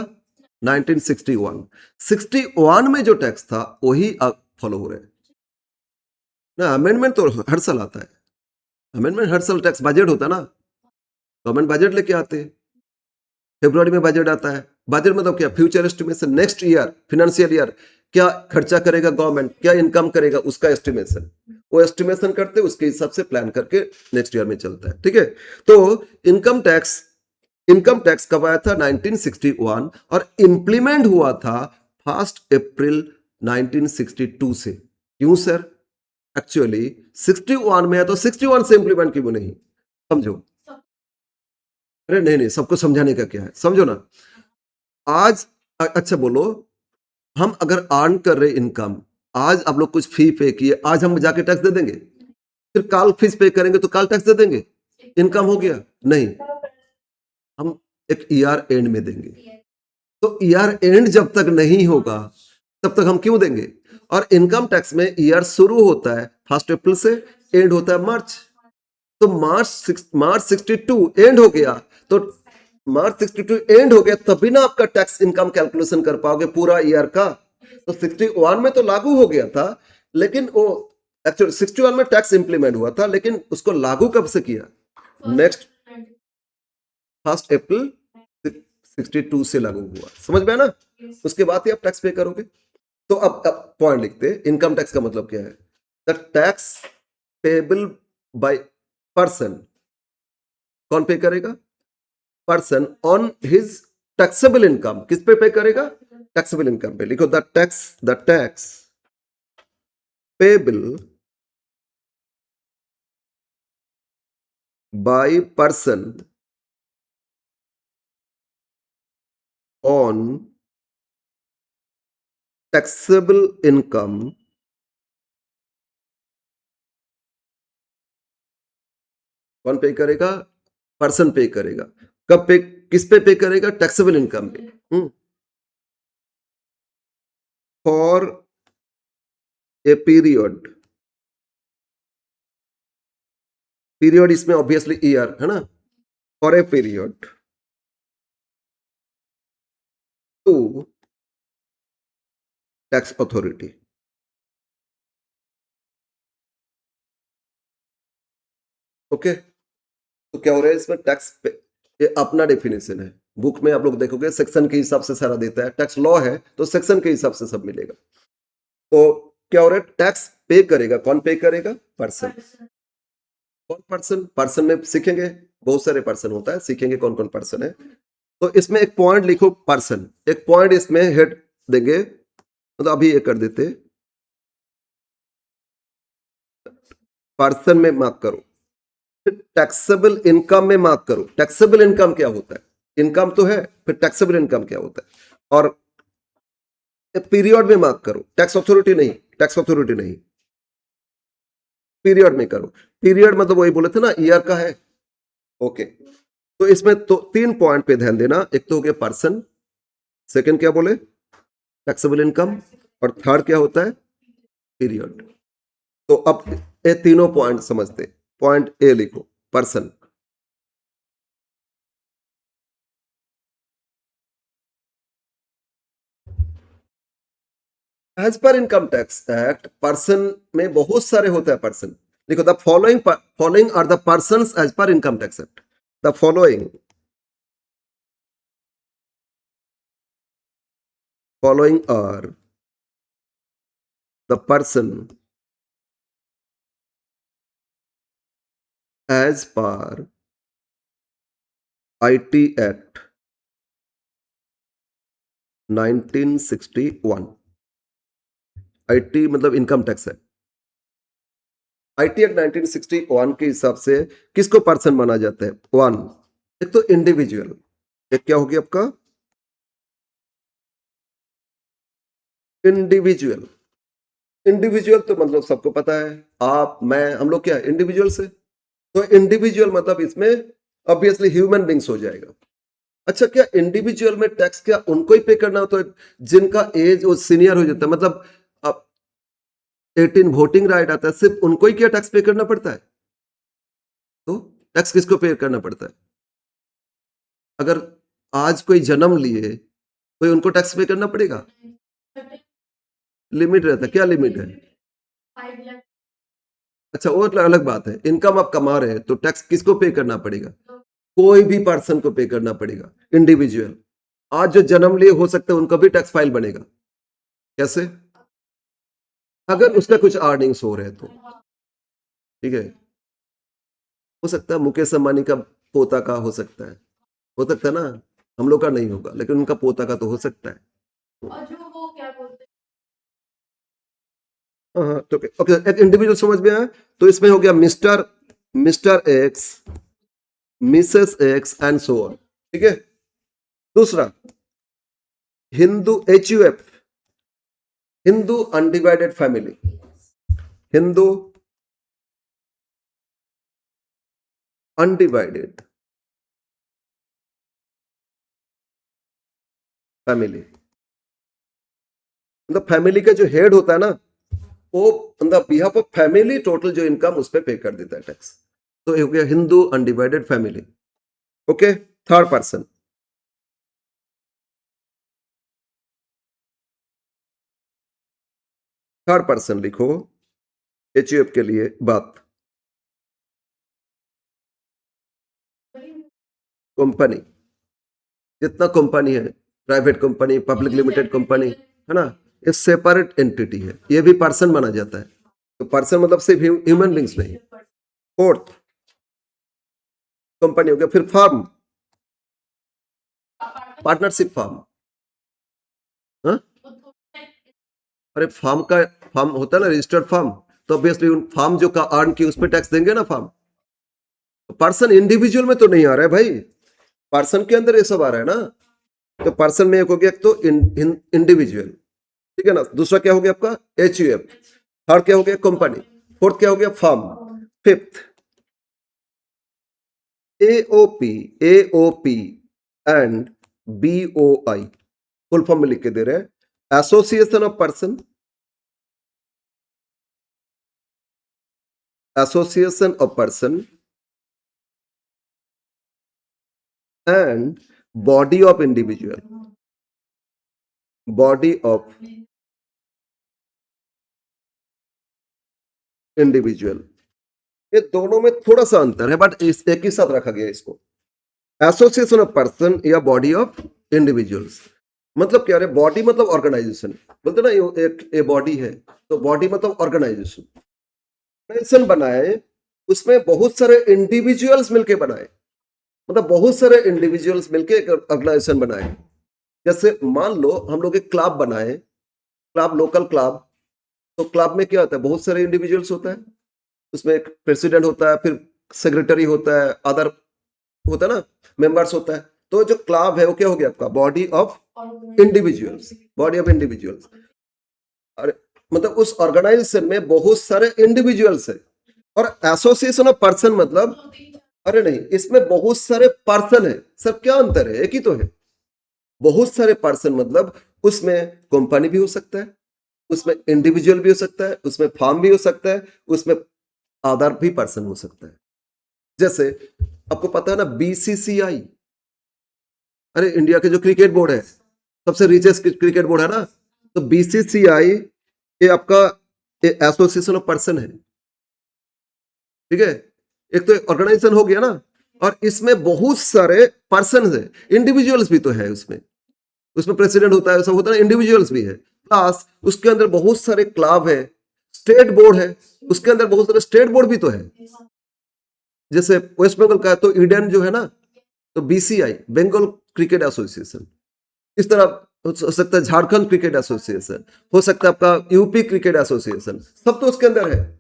1961। 61 में जो टैक्स था वही अब फॉलो हो रहे हैं ना। अमेंडमेंट तो हर साल आता है, अमेंडमेंट हर साल, टैक्स बजट होता है ना, गवर्नमेंट बजट लेके आते हैं, फेब्रुआरी में बजट आता है। बजट मतलब क्या? Future estimation, next year financial year क्या खर्चा करेगा गवर्नमेंट, क्या इनकम करेगा, उसका एस्टिमेशन। वो एस्टिमेशन करते, उसके हिसाब से प्लान करके नेक्स्ट ईयर में चलता है, ठीक है। तो इनकम टैक्स कब आया था? 1961, और इंप्लीमेंट हुआ था 1 अप्रैल 1962 से। क्यों सर? एक्चुअली 61 में है तो 61 से इंप्लीमेंट क्यों नहीं? समझो। अरे नहीं नहीं, सबको समझाने का क्या है, समझो ना। आज अच्छा बोलो, हम अगर अर्न कर रहे इनकम, आज आप लोग कुछ फी पे किए, आज हम जाके टैक्स दे देंगे? फिर काल फीस पे करेंगे तो काल टैक्स दे देंगे? इनकम हो गया? नहीं, हम एक ईयर एंड में देंगे। तो ईयर एंड जब तक नहीं होगा तब तक हम क्यों देंगे? और इनकम टैक्स में ईयर शुरू होता है 1 अप्रैल से, एंड होता है मार्च। तो मार्च 62 एंड हो गया, तो मार्च 62 एंड हो गया, तभी ना आपका टैक्स इनकम कैलकुलेशन कर पाओगे पूरा ईयर का। तो 61 में तो लागू हो गया था, लेकिन वो एक्चुअली 61 में टैक्स इंप्लीमेंट हुआ था, लेकिन उसको लागू कब से किया? नेक्स्ट 1 अप्रैल 62 से लागू हुआ, समझ में आया ना। उसके बाद ही आप टैक्स पे करोगे। तो अब पॉइंट लिखते हैं, इनकम टैक्स का मतलब क्या है? The tax payable by person, कौन पे करेगा? Person on his taxable income. किस पे करेगा? टैक्सेबल इनकम पे। लिखो the tax payable by person on taxable income कौन पे करेगा? पर्सन पे करेगा। कब पे, किस पे करेगा? टैक्सेबल इनकम पे। फॉर ए पीरियड इसमें ऑब्वियसली ईयर है ना। For a period to tax authority. Okay, तो क्या हो रहा है इसमें? टैक्स पे, ये अपना डेफिनेशन है, बुक में आप लोग देखोगे सेक्शन के हिसाब से सारा देता है। टैक्स लॉ है तो सेक्शन के हिसाब से सब मिलेगा। तो क्या हो रहा है? टैक्स पे करेगा, कौन पे करेगा? पर्सन। कौन पर्सन? पर्सन में सीखेंगे, बहुत सारे पर्सन होता है, सीखेंगे कौन कौन पर्सन है। तो इसमें एक पॉइंट लिखो पर्सन, एक पॉइंट इसमें हेड देंगे, मतलब अभी ये कर देते, पर्सन में मार्क करो, फिर टैक्सेबल इनकम में मार्क करो। टैक्सेबल इनकम क्या होता है? इनकम तो है, फिर टैक्सेबल इनकम क्या होता है? और पीरियड में मार्क करो, टैक्स अथॉरिटी नहीं, टैक्स अथॉरिटी नहीं, पीरियड में करो। पीरियड मतलब वही बोले थे ना, ईयर का है। ओके, तो इसमें तो 3 पॉइंट पे ध्यान देना। एक तो हो गया पर्सन, सेकंड क्या बोले? टैक्सेबल इनकम, और थर्ड क्या होता है? पीरियड। तो अब ये तीनों पॉइंट समझते। पॉइंट ए लिखो, person. As per income tax act person में बहुत सारे होता है पर्सन। देखो the following are the persons as per income tax act. The following are the person as per IT act 1961। IT मतलब इनकम टैक्स है। आईटी एक्ट 1961 के हिसाब से किसको पर्सन माना जाता है? वन, एक तो इंडिविजुअल, एक क्या होगी आपका? इंडिविजुअल। इंडिविजुअल तो मतलब सबको पता है, आप, मैं, हम लोग क्या है? इंडिविजुअल से। तो इंडिविजुअल मतलब इसमें ऑब्वियसली ह्यूमन बींग्स हो जाएगा। अच्छा, क्या इंडिविजुअल में टैक्स क्या उनको ही पे करना होता है जिनका एज वो सीनियर हो जाता है? मतलब अब 18 वोटिंग राइट आता है, सिर्फ उनको ही क्या टैक्स पे करना पड़ता है? तो टैक्स किसको पे करना पड़ता है? अगर आज कोई जन्म लिए कोई, उनको टैक्स पे करना पड़ेगा? लिमिट रहता है, क्या लिमिट है? अच्छा, वो अलग बात है। इनकम आप कमा रहे हैं तो टैक्स किसको पे करना पड़ेगा? कोई भी पर्सन को पे करना पड़ेगा, इंडिविजुअल। आज जो जन्म लिए हो सकता है उनका भी टैक्स फाइल बनेगा। कैसे? अगर उसका कुछ अर्निंग्स हो रहे हैं तो, ठीक है। हो सकता है मुकेश अंबानी का पोता का हो सकता है ना। हम लोग का नहीं होगा, लेकिन उनका पोता का तो हो सकता है। हाँ, तो ओके, एक इंडिविजुअल समझ में आया। तो इसमें हो गया mister x, Mrs x and so on, ठीक है। दूसरा, Hindu, HUF, Hindu undivided family, Hindu undivided family. मतलब फैमिली का जो हेड होता है ना, वो on the behalf of family total जो इनकम उस पर पे कर देता है टैक्स। तो ये हो गया Hindu undivided family. Okay, third person, लिखो HUF के लिए बात। कंपनी, जितना कंपनी है, private company, public limited company, है ना, ये सेपरेट एंटिटी है, ये भी पर्सन माना जाता है। तो पर्सन मतलब सिर्फ ह्यूमन बींग्स नहीं। फोर्थ, कंपनी हो गया। फिर फार्म, पार्टनरशिप फार्म। हाँ, अरे फार्म होता है ना, रजिस्टर्ड फार्म, तो ऑब्वियसली उन फार्म जो का अर्न की उस पर टैक्स देंगे ना फार्म। पर्सन इंडिविजुअल में तो नहीं आ रहा है भाई, पर्सन के अंदर ये सब आ रहा है ना। तो पर्सन में एक हो गया तो इंडिविजुअल, ठीक है ना। दूसरा क्या हो गया आपका? HUF। थर्ड क्या हो गया? कंपनी। फोर्थ क्या हो गया? Firm. Fifth, AOP and BOI, full form में लिख के दे रहे हैं, association of person, and body of individual, body of individual. ये दोनों में थोड़ा सा अंतर है, बट एक ही साथ रखा गया इसको। एसोसिएशन ऑफ पर्सन या बॉडी ऑफ इंडिविजुअल्स, मतलब क्या है? बॉडी मतलब ऑर्गेनाइजेशन, बोलते ना एक बॉडी है, तो बॉडी मतलब ऑर्गेनाइजेशन। ऑर्गेनाइजेशन बनाए, उसमें बहुत सारे इंडिविजुअल्स मिलके बनाए, मतलब बहुत सारे इंडिविजुअल्स मिलके एक ऑर्गेनाइजेशन बनाए। जैसे मान लो हम लोग एक क्लब बनाए, क्लब, लोकल क्लब। तो क्लब में क्या होता है? बहुत सारे इंडिविजुअल्स होता है, उसमें एक प्रेसिडेंट होता है, फिर सेक्रेटरी होता है, अदर होता है ना, मेंबर्स होता है। तो जो क्लब है वो क्या हो गया आपका? Body of individuals, body of individuals. अरे मतलब उस ऑर्गेनाइजेशन में बहुत सारे इंडिविजुअल्स है। और एसोसिएशन ऑफ पर्सन मतलब, अरे नहीं, इसमें बहुत सारे पर्सन है। सर क्या अंतर है? एक ही तो है। बहुत सारे पर्सन मतलब उसमें कंपनी भी हो सकता है, उसमें इंडिविजुअल भी हो सकता है, उसमें फार्म भी हो सकता है, उसमें अदर भी पर्सन हो सकता है। जैसे आपको पता है ना BCCI, अरे इंडिया के जो क्रिकेट बोर्ड है, सबसे रिचेस्ट क्रिकेट बोर्ड है ना, तो BCCI ये आपका एसोसिएशन ऑफ पर्सन है, ठीक है। एक तो ऑर्गेनाइजेशन हो गया ना, और इसमें बहुत सारे पर्सन है, इंडिविजुअल्स भी तो है उसमें प्रेसिडेंट होता है, सब होता है, इंडिविजुअल्स भी है। प्लस उसके अंदर बहुत सारे क्लब है, स्टेट बोर्ड है, उसके अंदर बहुत सारे स्टेट बोर्ड भी तो है। जैसे वेस्ट बंगाल का है तो ईडन जो है ना, तो BCI, बंगाल क्रिकेट एसोसिएशन। इस तरह हो सकता है झारखंड क्रिकेट एसोसिएशन, हो सकता है आपका यूपी क्रिकेट एसोसिएशन, सब तो उसके अंदर है।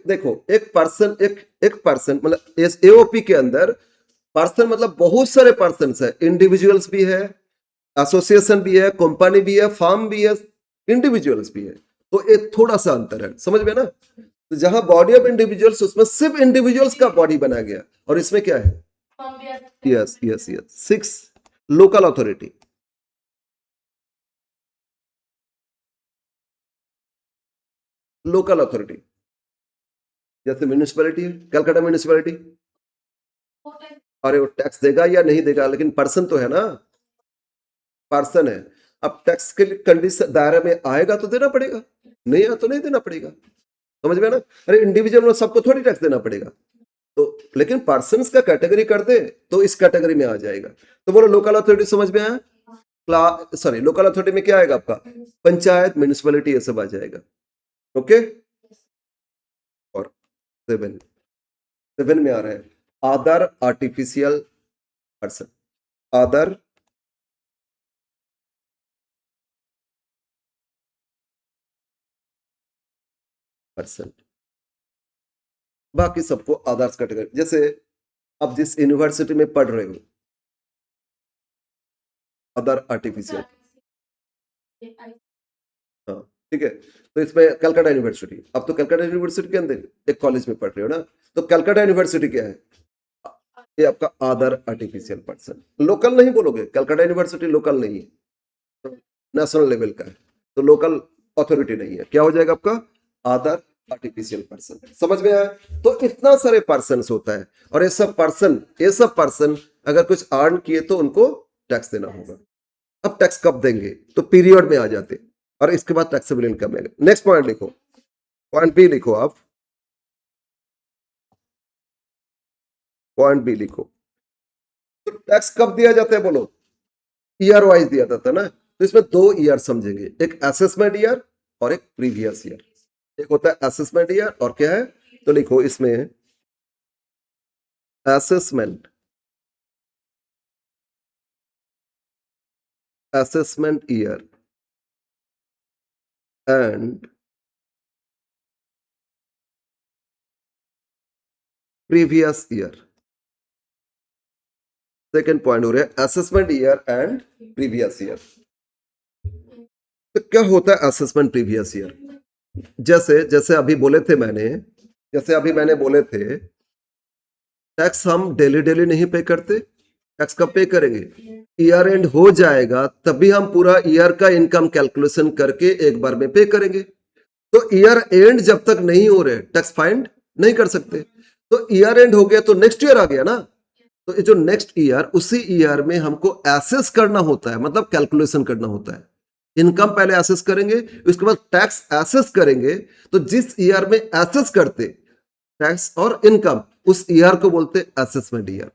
देखो एक पर्सन मतलब इस एओपी के अंदर पर्सन मतलब बहुत सारे पर्सन है, इंडिविजुअल्स भी है, एसोसिएशन भी है, कंपनी भी है, फर्म भी है, इंडिविजुअल्स भी है। तो एक थोड़ा सा अंतर है, समझ में ना। तो जहां बॉडी ऑफ इंडिविजुअल्स उसमें सिर्फ इंडिविजुअल्स का बॉडी बनाया गया, और इसमें क्या है, yes yes yes 6 local authority. Local authority जैसे म्यूनिसिपैलिटी है, कलकत्ता म्यूनिसिपैलिटी, अरे वो टैक्स देगा या नहीं देगा, लेकिन पर्सन तो है ना, पर्सन है। अब टैक्स के कंडीशन दायरे में आएगा तो देना पड़ेगा, नहीं आया तो नहीं देना पड़ेगा, समझ में ना। अरे इंडिविजुअल में सबको थोड़ी टैक्स देना पड़ेगा, तो लेकिन पर्सन्स का कैटेगरी कर दे तो इस कैटेगरी में आ जाएगा। तो बोलो लोकल अथॉरिटी समझ में आया, सॉरी लोकल अथॉरिटी में क्या आएगा आपका, पंचायत, म्यूनिसिपैलिटी, ये सब आ जाएगा। ओके, और 7 में आ रहा है other artificial person, other person, बाकी सबको अदर्स कैटेगरी। जैसे आप जिस यूनिवर्सिटी में पढ़ रहे हो, अदर आर्टिफिशियल, हाँ ठीक है। तो इसमें कलकत्ता यूनिवर्सिटी, अब तो कलकत्ता यूनिवर्सिटी के अंदर एक कॉलेज में पढ़ रहे हो ना, तो कलकत्ता यूनिवर्सिटी क्या है, ये आपका अदर आर्टिफिशियल पर्सन। लोकल नहीं बोलोगे, कलकत्ता यूनिवर्सिटी लोकल नहीं है, तो नेशनल लेवल का है, तो लोकल अथॉरिटी नहीं है, क्या हो जाएगा आपका अदर आर्टिफिशियल पर्सन। समझ में आया। तो इतना सारे पर्सन होता है, और ये सब पर्सन अगर कुछ अर्न किए तो उनको टैक्स देना होगा। अब टैक्स कब देंगे, तो पीरियड में आ जाते, और इसके बाद टैक्सेबल इनकम है। नेक्स्ट पॉइंट लिखो, पॉइंट बी लिखो आप, पॉइंट बी लिखो। तो टैक्स कब दिया जाता है बोलो, ईयर वाइज दिया जाता है ना। तो इसमें 2 ईयर समझेंगे, एक असेसमेंट ईयर और एक प्रीवियस ईयर। एक होता है असेसमेंट ईयर और क्या है, तो लिखो इसमें assessment, assessment year and previous year. Second point हो रहा है assessment year and previous year. तो क्या होता है असेसमेंट प्रीवियस ईयर, जैसे जैसे अभी बोले थे मैंने, जैसे अभी मैंने बोले थे, टैक्स हम डेली डेली नहीं पे करते, टैक्स कब पे करेंगे, ईयर एंड हो जाएगा तभी हम पूरा ईयर का इनकम कैलकुलेशन करके एक बार में पे करेंगे। तो ईयर एंड जब तक नहीं हो रहे टैक्स फाइंड नहीं कर सकते। तो ईयर एंड हो गया तो नेक्स्ट ईयर आ गया ना, तो ये जो नेक्स्ट ईयर, उसी ईयर में हमको एसेस करना होता है, मतलब कैलकुलेशन करना होता है। इनकम पहले एसेस करेंगे, उसके बाद टैक्स एसेस करेंगे। तो जिस ईयर में एसेस करते टैक्स और इनकम, उस ईयर को बोलते असेसमेंट ईयर।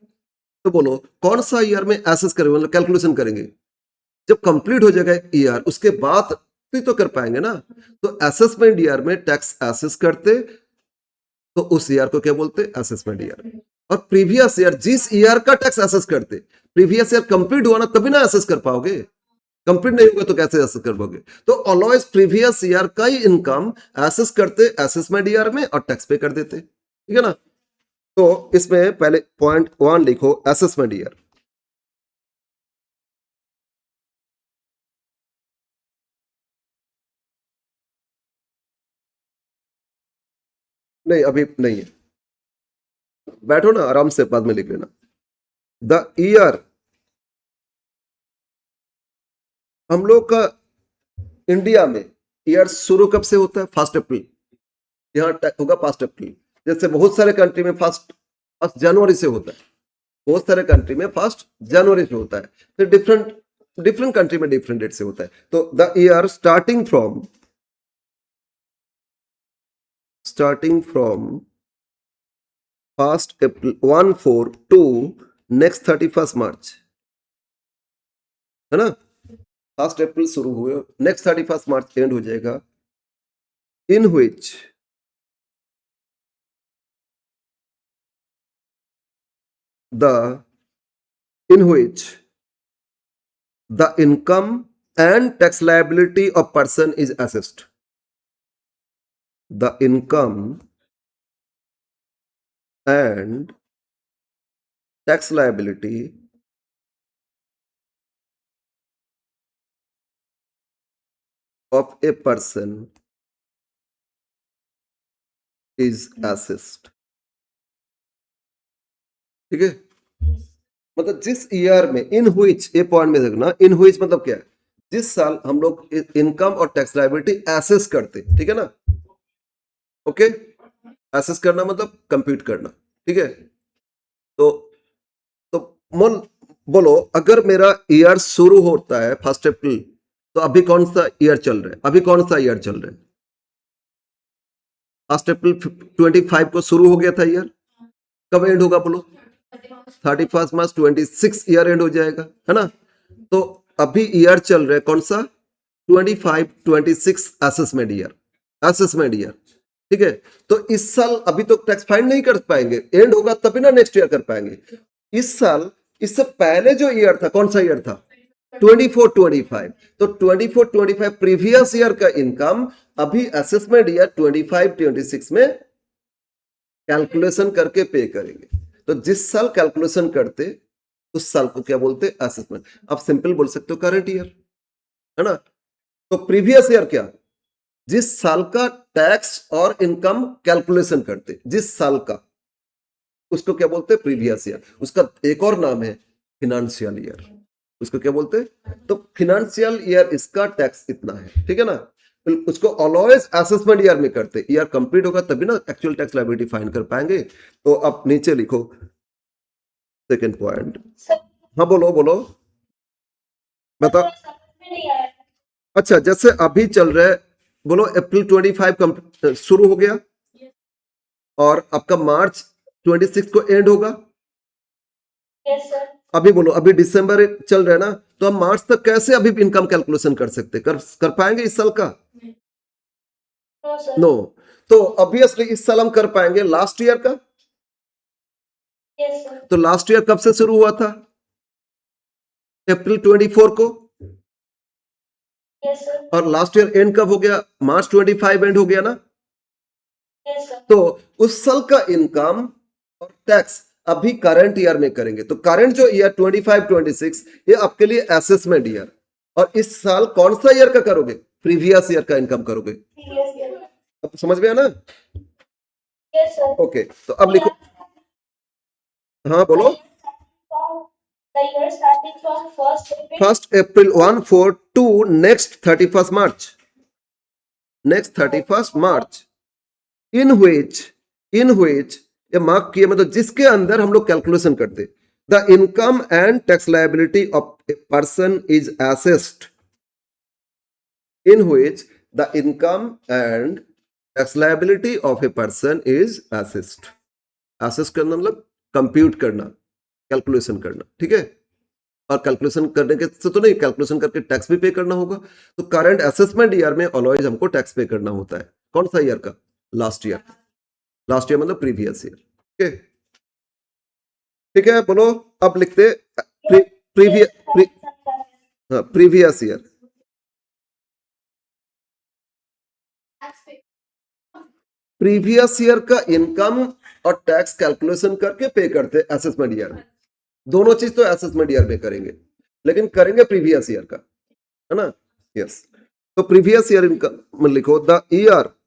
तो बोलो कौन सा ईयर में एसेस करेंगे, मतलब कैलकुलेशन करेंगे, जब कंप्लीट हो जाएगा एक ईयर उसके बाद तो कर पाएंगे ना। तो असेसमेंट ईयर में टैक्स एसेस करते, तो उस ईयर को क्या बोलते, असेसमेंट ईयर। और प्रीवियस ईयर, जिस ईयर का टैक्स एसेस करते, प्रीवियस ईयर कंप्लीट हुआ ना तभी ना एसेस कर पाओगे, कंप्लीट नहीं होगा तो कैसे एसेस कर पाओगे। तो ऑलवेज प्रीवियस ईयर का ही इनकम एसेस करते असेसमेंट ईयर में और टैक्स पे कर देते, ठीक है ना। तो इसमें पहले पॉइंट 1 लिखो असेसमेंट ईयर। नहीं अभी नहीं है, बैठो ना आराम से, बाद में लिख लेना। द ईयर, हम लोग का इंडिया में ईयर शुरू कब से होता है, 1 अप्रैल। यहाँ होगा 1 अप्रैल। जैसे बहुत सारे कंट्री में फर्स्ट फर्स्ट जनवरी से होता है, बहुत सारे कंट्री में 1 जनवरी से होता है, फिर डिफरेंट डिफरेंट कंट्री में डिफरेंट डेट से होता है। तो the year starting from 1 April 1/4 to next 31 March, है ना। 1 अप्रैल शुरू हुए, नेक्स्ट 31 मार्च एंड हो जाएगा, इन विच the in which the income and tax liability of person is assessed. The income and tax liability of a person is assessed. ठीक है, मतलब जिस ईयर में, इन हुइच, ये पॉइंट में देखना, इन हुइच मतलब क्या है, जिस साल हम लोग इनकम और टैक्स लायबिलिटी एसेस करते, ठीक है ना, ओके, एसेस करना मतलब कंप्यूट करना, ठीक है। तो मोल बोलो, अगर मेरा ईयर शुरू होता है 1 अप्रैल, तो अभी कौन सा ईयर चल रहा है, अभी कौन सा ईयर चल रहा है? 1 अप्रैल 25 को शुरू हो गया था ईयर, कब एंड होगा बोलो? 31 मार्च 26 ईयर एंड हो जाएगा, है ना। तो अभी ईयर चल रहा है कौन सा? 25 26 असेसमेंट ईयर, असेसमेंट ईयर, ठीक है। तो इस साल अभी तो टैक्स फाइल नहीं कर पाएंगे, एंड होगा तभी ना नेक्स्ट ईयर कर पाएंगे। इस साल, इससे पहले जो ईयर था कौन सा ईयर था? 24 25। तो 24 25 प्रीवियस ईयर का इनकम अभी असेसमेंट ईयर 25 26 में कैलकुलेशन करके पे करेंगे। तो जिस साल कैलकुलेशन करते उस साल को क्या बोलते? असेसमेंट। आप सिंपल बोल सकते हो करंट ईयर, है ना। तो प्रीवियस ईयर क्या? जिस साल का टैक्स और इनकम कैलकुलेशन करते, जिस साल का, उसको क्या बोलते? Previous year. उसका एक और नाम है फिनेंशियल ईयर। उसको क्या बोलते? तो फिनेंशियल ईयर इसका टैक्स इतना है, ठीक है ना। उसको ऑलवेज असेसमेंट ईयर में करते, ईयर कंप्लीट होगा तभी ना एक्चुअल टैक्स लायबिलिटी फाइन कर पाएंगे। तो अब नीचे लिखो सेकेंड पॉइंट। हाँ बोलो बोलो, बता। अच्छा, जैसे अभी चल रहा है, बोलो अप्रैल 25 शुरू हो गया और आपका मार्च 26 को एंड होगा। अभी बोलो, अभी दिसंबर चल रहा है ना, तो हम मार्च तक कैसे अभी इनकम कैलकुलेशन कर सकते? कर पाएंगे इस साल का? नो। तो ऑब्वियसली इस साल हम कर पाएंगे लास्ट ईयर का। तो लास्ट ईयर कब से शुरू हुआ था? अप्रैल 24 को। और लास्ट ईयर एंड कब हो गया? मार्च 25 एंड हो गया ना। तो उस साल का इनकम और टैक्स अभी करंट ईयर में करेंगे। तो करंट जो ईयर 25 26 ये आपके लिए असेसमेंट ईयर, और इस साल कौन सा ईयर का करोगे? प्रीवियस ईयर का इनकम करोगे। अब समझ में आया ना? ओके, तो अब लिखो। हाँ बोलो। First April 1 4 to next 31 March, next 31 March, in which ये मार्क किए, मतलब जिसके अंदर हम लोग कैलकुलेशन करते, the income and tax liability of a person is assessed, in which the income and tax liability of a person is assessed. Assess करना मतलब कंप्यूट करना, कैलकुलेशन करना, ठीक है। और कैलकुलेशन करने के से तो नहीं, कैलकुलेशन करके टैक्स भी पे करना होगा। तो करंट असेसमेंट ईयर में ऑलवेज हमको टैक्स पे करना होता है। कौन सा ईयर का? Last year. लास्ट ईयर मतलब प्रीवियस ईयर, ठीक है। ठीक है, बोलो। अब लिखते प्रीवियस ईयर। प्रीवियस ईयर का इनकम और टैक्स कैलकुलेशन करके पे करते असेसमेंट ईयर में। दोनों चीज तो असेसमेंट ईयर में करेंगे, लेकिन करेंगे प्रीवियस ईयर का, है ना। यस। तो प्रीवियस ईयर इनकम में लिखो the year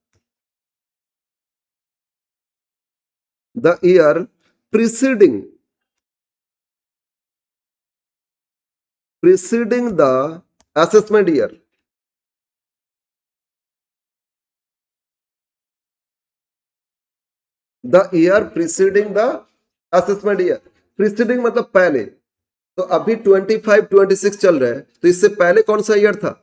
preceding the assessment year, the year preceding the assessment year। preceding मतलब पहले। तो अभी 25 26 चल रहा है, तो इससे पहले कौन सा ईयर था?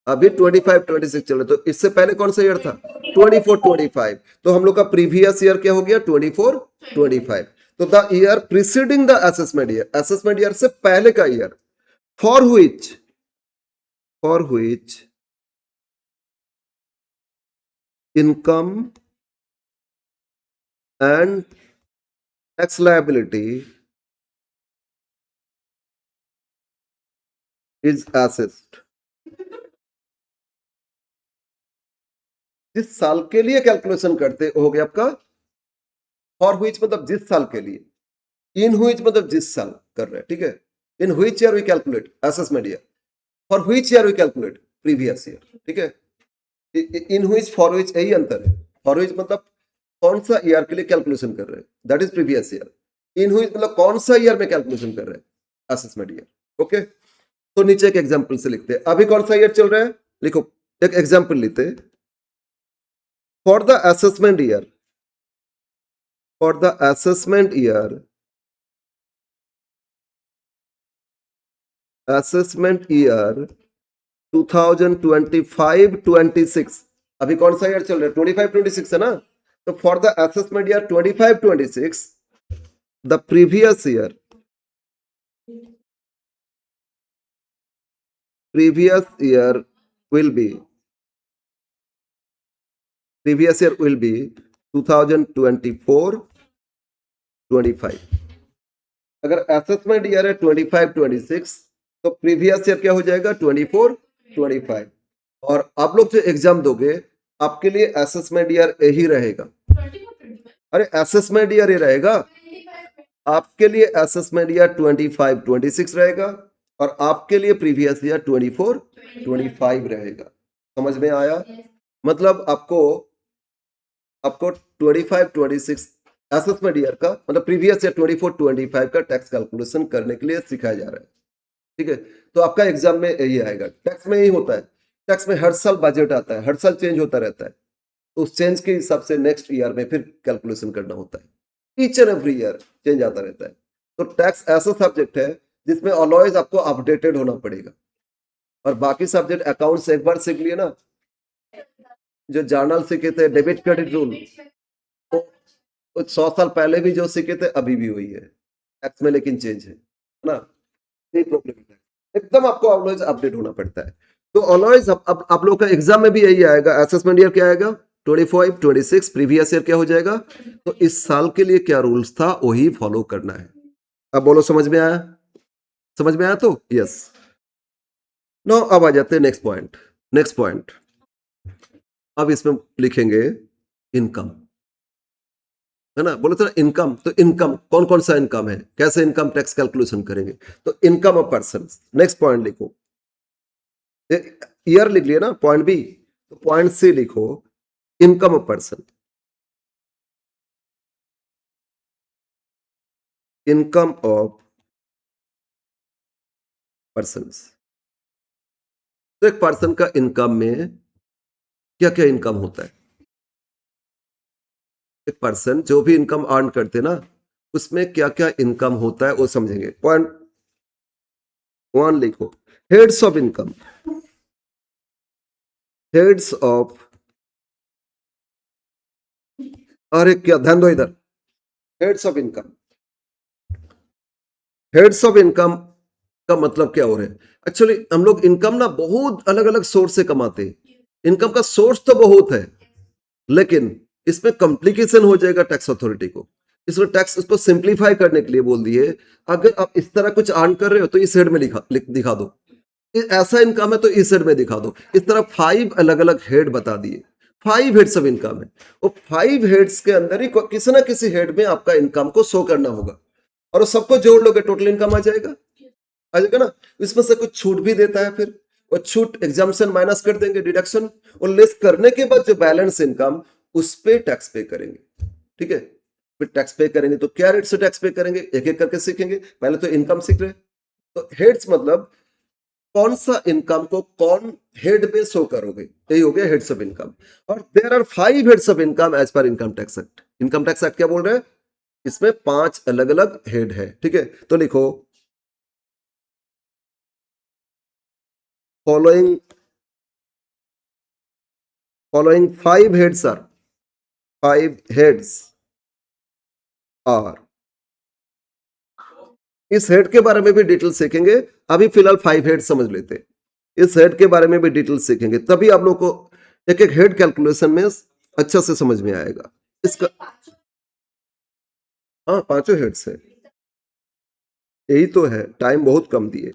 अभी 25 26 चल रहा है, तो इससे पहले कौन सा ईयर था? 24 25। तो हम लोग का प्रीवियस ईयर क्या हो गया? 24 25। तो the year preceding the assessment year, assessment year से पहले का year, for which income and tax liability is assessed। जिस साल के लिए कैलकुलेशन करते हो गया आपका फॉर व्हिच मतलब जिस साल के लिए, इन व्हिच मतलब जिस साल कर रहे हैं, ठीक है। In which year we calculate assessment year, for which year we calculate previous year, ठीक है। इन व्हिच फॉर व्हिच यही अंतर है। फॉर व्हिच मतलब कौन सा ईयर के लिए कैलकुलेशन कर रहे हैं, that is previous year. In which मतलब कौन सा ईयर में कैलकुलेशन कर रहे हैं, असेसमेंट ईयर, ओके। तो नीचे एक एग्जांपल से लिखते हैं, अभी कौन सा ईयर चल रहा है, लिखो एक एग्जांपल लेते हैं। For the assessment year, for the assessment year, assessment year 2025-26, अभी कौन सा ईयर चल रहा है, 25-26 है ना। तो for the assessment year 25-26, the previous year, previous year will be, previous year will be 2024-25। अगर असेसमेंट ईयर है 25-26 तो प्रीवियस ईयर क्या हो जाएगा 24-25। और आप लोग जो एग्जाम दोगे आपके लिए असेसमेंट ईयर यही रहेगा। अरे असेसमेंट ईयर ये रहेगा आपके लिए, असेसमेंट ईयर 25-26 रहेगा और आपके लिए प्रीवियस ईयर 24-25 रहेगा। समझ में आया? मतलब आपको 25-26 असेसमेंट ईयर का मतलब प्रीवियस ईयर 24-25 का टैक्स कैलकुलेशन करने के लिए सिखाया जा रहा है, ठीक है। तो आपका एग्जाम में यही आएगा, टैक्स में यही होता है। टैक्स में हर साल बजट आता है, हर साल चेंज होता रहता है, तो उस चेंज के हिसाब से नेक्स्ट ईयर में फिर कैलकुलेशन करना होता है। Each and every year change आता रहता है। तो टैक्स ऐसा सब्जेक्ट है जिसमें ऑलवेज आपको अपडेटेड होना पड़ेगा। और बाकी सब्जेक्ट अकाउंट्स एक बार सीख लिए ना, जो जर्नल सीखे थे, डेबिट क्रेडिट रूल, तो 100 साल पहले भी जो सीखे थे अभी भी वही है टैक्स में, लेकिन चेंज है ना। यही प्रॉब्लम है, एकदम आपको ऑलवेज अपडेट होना पड़ता है। तो ऑलवेज अब आप लोग का एग्जाम में भी यही आएगा। असेसमेंट ईयर क्या आएगा 25-26, प्रीवियस ईयर क्या हो जाएगा। तो इस साल के लिए क्या रूल्स था वही फॉलो करना है। अब बोलो समझ में आया? समझ में आया तो यस। नो अब आ जाते हैं नेक्स्ट पॉइंट। नेक्स्ट पॉइंट अब इसमें लिखेंगे इनकम, है ना। बोले तो इनकम, तो इनकम कौन कौन सा इनकम है, कैसे इनकम टैक्स कैलकुलेशन करेंगे। तो income of person, next point लिखो, ईयर लिख लिया ना पॉइंट बी, तो पॉइंट सी लिखो income of person, income of person. तो एक पर्सन का इनकम में क्या क्या इनकम होता है। एक पर्सन जो भी इनकम अर्न करते ना उसमें क्या क्या इनकम होता है वो समझेंगे। पॉइंट 1 लिखो, heads of income, heads of, अरे क्या ध्यान दो इधर, heads of income. Heads of income का मतलब क्या हो रहा है। एक्चुअली हम लोग इनकम ना बहुत अलग अलग सोर्स से कमाते हैं। इनकम का सोर्स तो बहुत है, लेकिन इसमें कॉम्प्लिकेशन हो जाएगा टैक्स अथॉरिटी को। इसमें टैक्स उसको सिंप्लीफाई करने के लिए बोल दिए, अगर आप इस तरह कुछ अर्न कर रहे हो तो इस हेड में दिखा दो, ऐसा इनकम है तो इस हेड में दिखा दो। इस तरह 5 अलग अलग हेड बता दिए, 5 हेड्स ऑफ इनकम है। वो 5 हेड्स के अंदर ही किसी ना किसी हेड में आपका इनकम को शो करना होगा, और वो सबको जोड़ लोगे टोटल इनकम आ जाएगा ना। इसमें से कुछ छूट भी देता है, फिर वो छूट एग्जाम्पशन माइनस कर देंगे, डिडक्शन, और लेस करने के बाद जो बैलेंस इनकम उस पे टैक्स पे करेंगे, ठीक है। फिर टैक्स पे करेंगे तो क्या रेट से टैक्स पे करेंगे एक एक करके सीखेंगे। पहले तो इनकम सीख रहे। तो हेड्स मतलब कौन सा इनकम को कौन हेड पे शो करोगे, यही हो गया हेड्स ऑफ इनकम। और there are 5 heads of income as per income tax act. Income tax act क्या बोल रहे हैं, इसमें 5 अलग अलग हेड है, ठीक है। तो लिखो following 5 heads are, 5 heads are, इस हेड के बारे में भी डिटेल सीखेंगे। अभी फिलहाल 5 हेड समझ लेते, इस हेड के बारे में भी डिटेल सीखेंगे, तभी आप लोग को एक एक हेड कैलकुलेशन में अच्छा से समझ में आएगा इसका। हाँ 5 हेड्स है, यही तो है, टाइम बहुत कम दिए।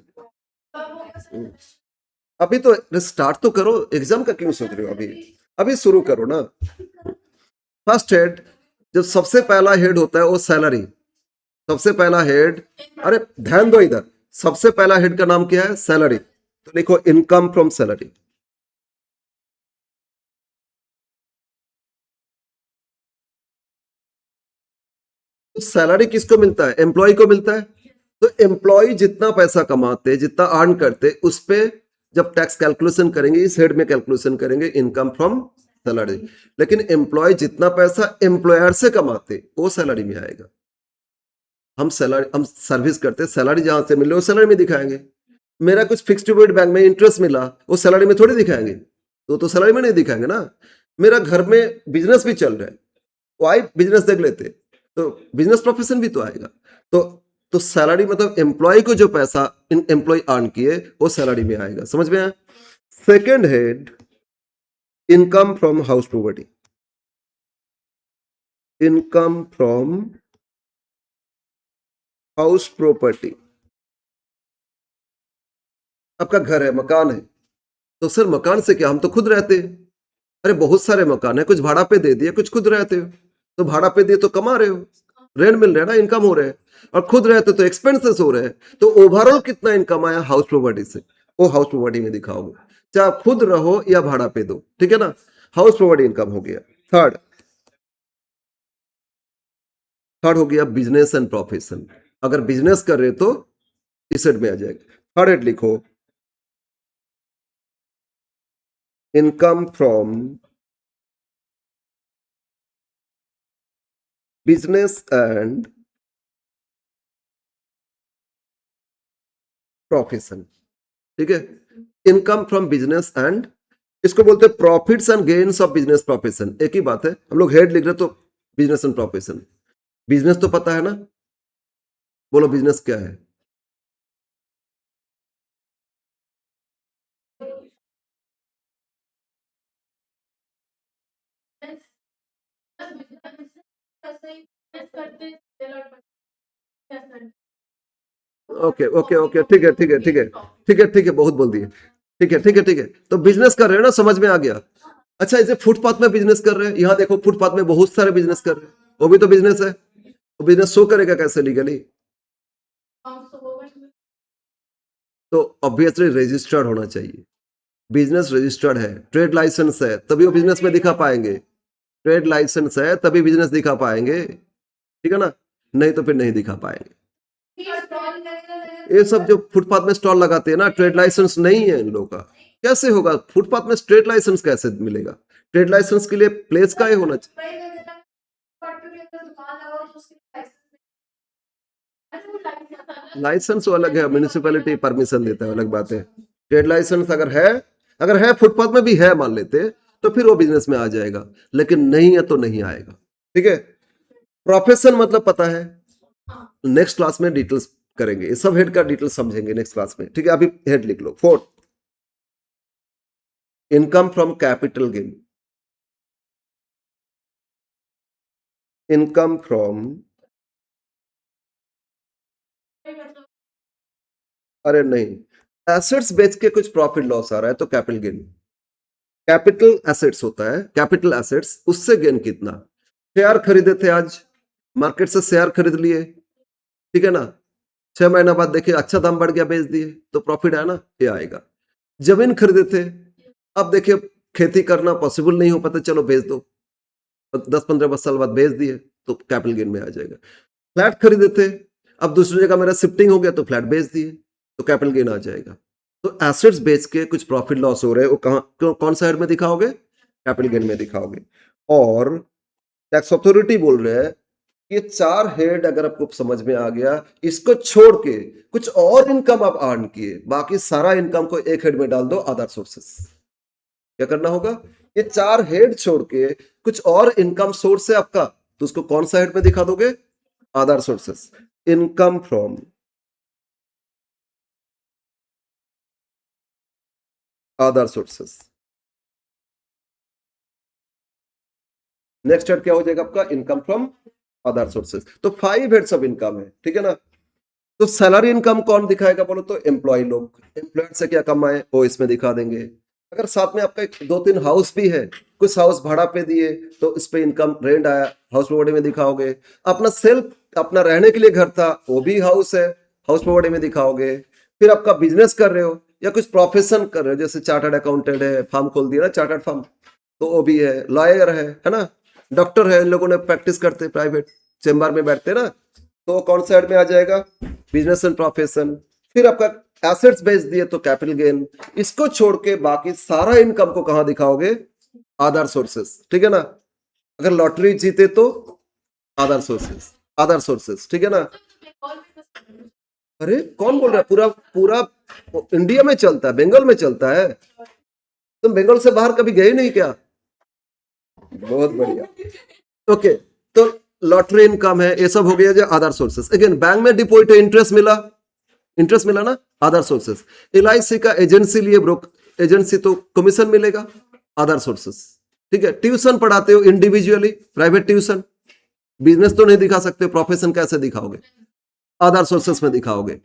अभी तो स्टार्ट तो करो, एग्जाम का क्यों सोच रहे हो अभी। अभी शुरू करो ना। फर्स्ट हेड, जो सबसे पहला हेड होता है वो सैलरी। सबसे पहला हेड, अरे ध्यान दो इधर, सबसे पहला हेड का नाम क्या है? सैलरी। तो लिखो इनकम फ्रॉम सैलरी। तो सैलरी किसको मिलता है? एम्प्लॉय को मिलता है। तो एम्प्लॉय जितना पैसा कमाते, जितना अर्न करते, उस पे जब टैक्स कैलकुलेशन करेंगे, इस हेड में कैलकुलेशन करेंगे इनकम फ्रॉम सैलरी। लेकिन एम्प्लॉय जितना पैसा एम्प्लॉयर से कमाते वो सैलरी में आएगा। हम सैलरी, हम सर्विस करते, सैलरी जहां से मिल रही है वो सैलरी में दिखाएंगे। मेरा कुछ फिक्स डिपॉजिट बैंक में इंटरेस्ट मिला, वो सैलरी में थोड़ी दिखाएंगे, तो सैलरी में नहीं दिखाएंगे ना। मेरा घर में बिजनेस भी चल रहा है, वाइफ बिजनेस देख लेते, तो बिजनेस प्रोफेशन भी तो आएगा। तो तो सैलरी मतलब एम्प्लॉय को जो पैसा एम्प्लॉय अर्न किए वो सैलरी में आएगा। समझ में आया? Second head, income from house property. Income from house property. आपका घर है, मकान है, तो सर मकान से क्या, हम तो खुद रहते हैं। अरे बहुत सारे मकान है, कुछ भाड़ा पे दे दिए, कुछ खुद रहते हो। तो भाड़ा पे दिए तो कमा रहे हो, रेंट मिल रहा है ना, इनकम हो रहा है। और खुद रहते तो एक्सपेंसेस हो रहे हैं। तो ओवरऑल कितना इनकम आया हाउस प्रॉपर्टी से, वो हाउस प्रॉपर्टी में दिखाओगे, चाहे आप खुद रहो या भाड़ा पे दो। ठीक है ना? हाउस प्रॉपर्टी इनकम हो गया। थर्ड, थर्ड हो गया बिजनेस एंड प्रोफेशन। अगर बिजनेस कर रहे तो इस हेड में आ जाएगा। थर्ड हेड लिखो income from business and profession. ठीक है? इनकम फ्रॉम बिजनेस एंड, इसको बोलते हैं profits and gains of business profession. एक ही बात है, हम लोग हेड लिख रहे तो बिजनेस एंड प्रोफेशन। बिजनेस तो पता है ना, बोलो बिजनेस क्या है? ओके ओके ओके, ठीक है ठीक है ठीक है ठीक है ठीक है, बहुत बोल दिए। ठीक है ठीक है ठीक है, तो बिजनेस कर रहे हो ना, समझ में आ गया। अच्छा, इसे फुटपाथ में बिजनेस कर रहे हैं, यहाँ देखो फुटपाथ में बहुत सारे बिजनेस कर रहे हैं, वो भी तो बिजनेस है। वो बिजनेस शो करेगा कैसे लीगली? तो ऑब्वियसली रजिस्टर्ड होना चाहिए। बिजनेस रजिस्टर्ड है, ट्रेड लाइसेंस है, तभी वो बिजनेस में दिखा पाएंगे। ट्रेड लाइसेंस है तभी बिजनेस दिखा पाएंगे। ठीक है ना? नहीं तो फिर नहीं दिखा पाएंगे। ये सब जो फुटपाथ में स्टॉल लगाते हैं ना, ट्रेड लाइसेंस नहीं है इन लोगों का। कैसे होगा फुटपाथ में ट्रेड लाइसेंस, कैसे मिलेगा? ट्रेड लाइसेंस के लिए प्लेस का ही होना चाहिए। लाइसेंस वो अलग है, म्यूनिसिपैलिटी परमिशन देता है, अलग बात है। ट्रेड लाइसेंस अगर है फुटपाथ में भी है मान लेते, तो फिर वो बिजनेस में आ जाएगा। लेकिन नहीं है तो नहीं आएगा। ठीक है? प्रोफेशन मतलब पता है, नेक्स्ट क्लास में डिटेल्स करेंगे, ये सब हेड का डिटेल्स समझेंगे नेक्स्ट क्लास में। ठीक है? अभी हेड लिख लो। Fourth, income from capital gain. Income from, अरे नहीं, एसेट्स बेच के कुछ प्रॉफिट लॉस आ रहा है तो कैपिटल गेन। कैपिटल एसेट्स होता है, कैपिटल एसेट्स, उससे गेन कितना? शेयर खरीदे थे आज, मार्केट से शेयर खरीद लिए, ठीक है ना? 6 महीना बाद देखिए अच्छा दाम बढ़ गया, बेच दिए, तो प्रॉफिट आया ना, ये आएगा। जमीन खरीदे थे, अब देखिए खेती करना पॉसिबल नहीं हो पाता, चलो बेच दो, 10-15 साल बाद बेच दिए, तो कैपिटल गेन में आ जाएगा। फ्लैट खरीदे थे, अब दूसरी जगह मेरा शिफ्टिंग हो गया तो फ्लैट बेच दिए, तो कैपिटल गेन आ जाएगा। तो एसेट्स बेच के कुछ प्रॉफिट लॉस हो रहे हैं, वो कौन सा हेड में दिखाओगे? कैपिटल गेन में दिखाओगे। और टैक्स अथॉरिटी बोल रहे हैं, ये 4 हेड अगर आपको समझ में आ गया, इसको छोड़ के कुछ और इनकम आप अर्न किए, बाकी सारा इनकम को एक हेड में डाल दो, अदर सोर्सेस। क्या करना होगा? ये 4 हेड छोड़ के कुछ और इनकम सोर्स है आपका, तो उसको कौन सा हेड में दिखा दोगे? Other sources. Income from other sources. Next head क्या हो जाएगा आपका? Income from other sources. तो 5 हेड्स ऑफ इनकम है। ठीक है ना? तो सैलरी इनकम कौन दिखाएगा बोलो तो? एम्प्लॉय लोग। एम्प्लॉयर से क्या कमाए वो इसमें दिखा देंगे। अगर साथ में आपका 2-3 हाउस भी है, कुछ हाउस भाड़ा पे दिए तो इस पे इनकम रेंट आया, हाउस प्रॉपर्टी में दिखाओगे। अपना सेल्फ अपना रहने के लिए घर था, वो भी हाउस है, हाउस प्रॉपर्टी में दिखाओगे। फिर आपका बिजनेस कर रहे हो या कुछ प्रोफेशन कर रहे हो, जैसे चार्टर्ड अकाउंटेंट है, फार्म खोल दिया ना चार्टर्ड फार्म, तो वो भी है, लॉयर है ना, डॉक्टर है, इन लोगों ने प्रैक्टिस करते प्राइवेट चेम्बर में बैठते ना, तो कौन सा हेड में आ जाएगा, बिजनेस एंड प्रोफेशन। फिर आपका एसेट्स बेच दिए तो कैपिटल गेन। इसको छोड़ के बाकी सारा इनकम को कहां दिखाओगे, अदर सोर्सेस, ठीक है ना। अगर लॉटरी जीते तो अदर सोर्सेस, ठीक है ना। अरे कौन बोल रहा है, पूरा पूरा इंडिया में चलता है, बंगाल में चलता है। तुम बंगाल से बाहर कभी गए नहीं क्या? बहुत बढ़िया। ओके, तो लॉटरी इनकम है, ये सब हो गया जो अदर सोर्सेस। अगेन बैंक में डिपॉजिट इंटरेस्ट मिला ना, अदर सोर्सेस। LIC का एजेंसी लिए एजेंसी तो कमीशन मिलेगा, अदर सोर्सेस, ठीक है। ट्यूशन पढ़ाते हो इंडिविजुअली, प्राइवेट ट्यूशन, बिजनेस तो नहीं दिखा सकते, प्रोफेशन कैसे दिखाओगे, अदर सोर्सेस में दिखाओगे,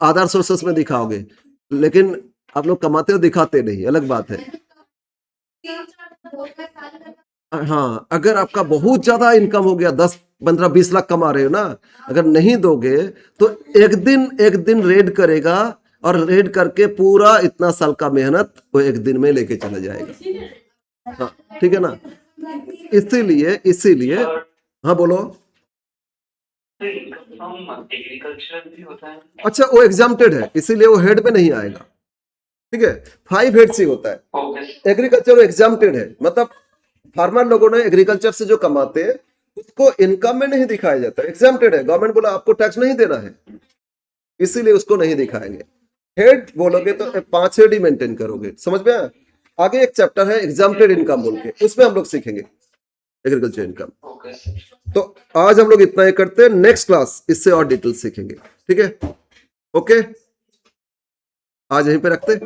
अदर सोर्सेस में दिखाओगे। लेकिन आप लोग कमाते हो दिखाते नहीं, अलग बात है। हाँ, अगर आपका बहुत ज्यादा इनकम हो गया, 10, 15, 20 लाख कमा रहे हो ना, अगर नहीं दोगे तो एक दिन रेड करेगा, और रेड करके पूरा इतना साल का मेहनत वो एक दिन में लेके चला जाएगा। हाँ, ठीक है ना। इसीलिए हाँ बोलो। एग्रीकल्चर भी होता है। अच्छा, वो एग्जाम्प्टेड है, इसीलिए वो हेड में नहीं आएगा, ठीक है। 5 हेड से होता है एग्रीकल्चर, एग्जाम्प्टेड है, मतलब फार्मर लोगों ने एग्रीकल्चर से जो कमाते हैं उसको इनकम में नहीं दिखाया जाता, एग्जाम्प्टेड है। गवर्नमेंट बोला आपको टैक्स नहीं देना है, इसीलिए उसको नहीं दिखाएंगे। हेड बोलोगे तो 5 हेड ही मेंटेन करोगे, समझ में आया। आगे एक चैप्टर है एग्जाम्प्टेड इनकम बोल के, उसमें हम लोग सीखेंगे एग्रीकल्चर इनकम। तो आज हम लोग इतना ही करते हैं, नेक्स्ट क्लास इससे और डिटेल सीखेंगे, ठीक है। ओके, आज यहीं पे रखते हैं।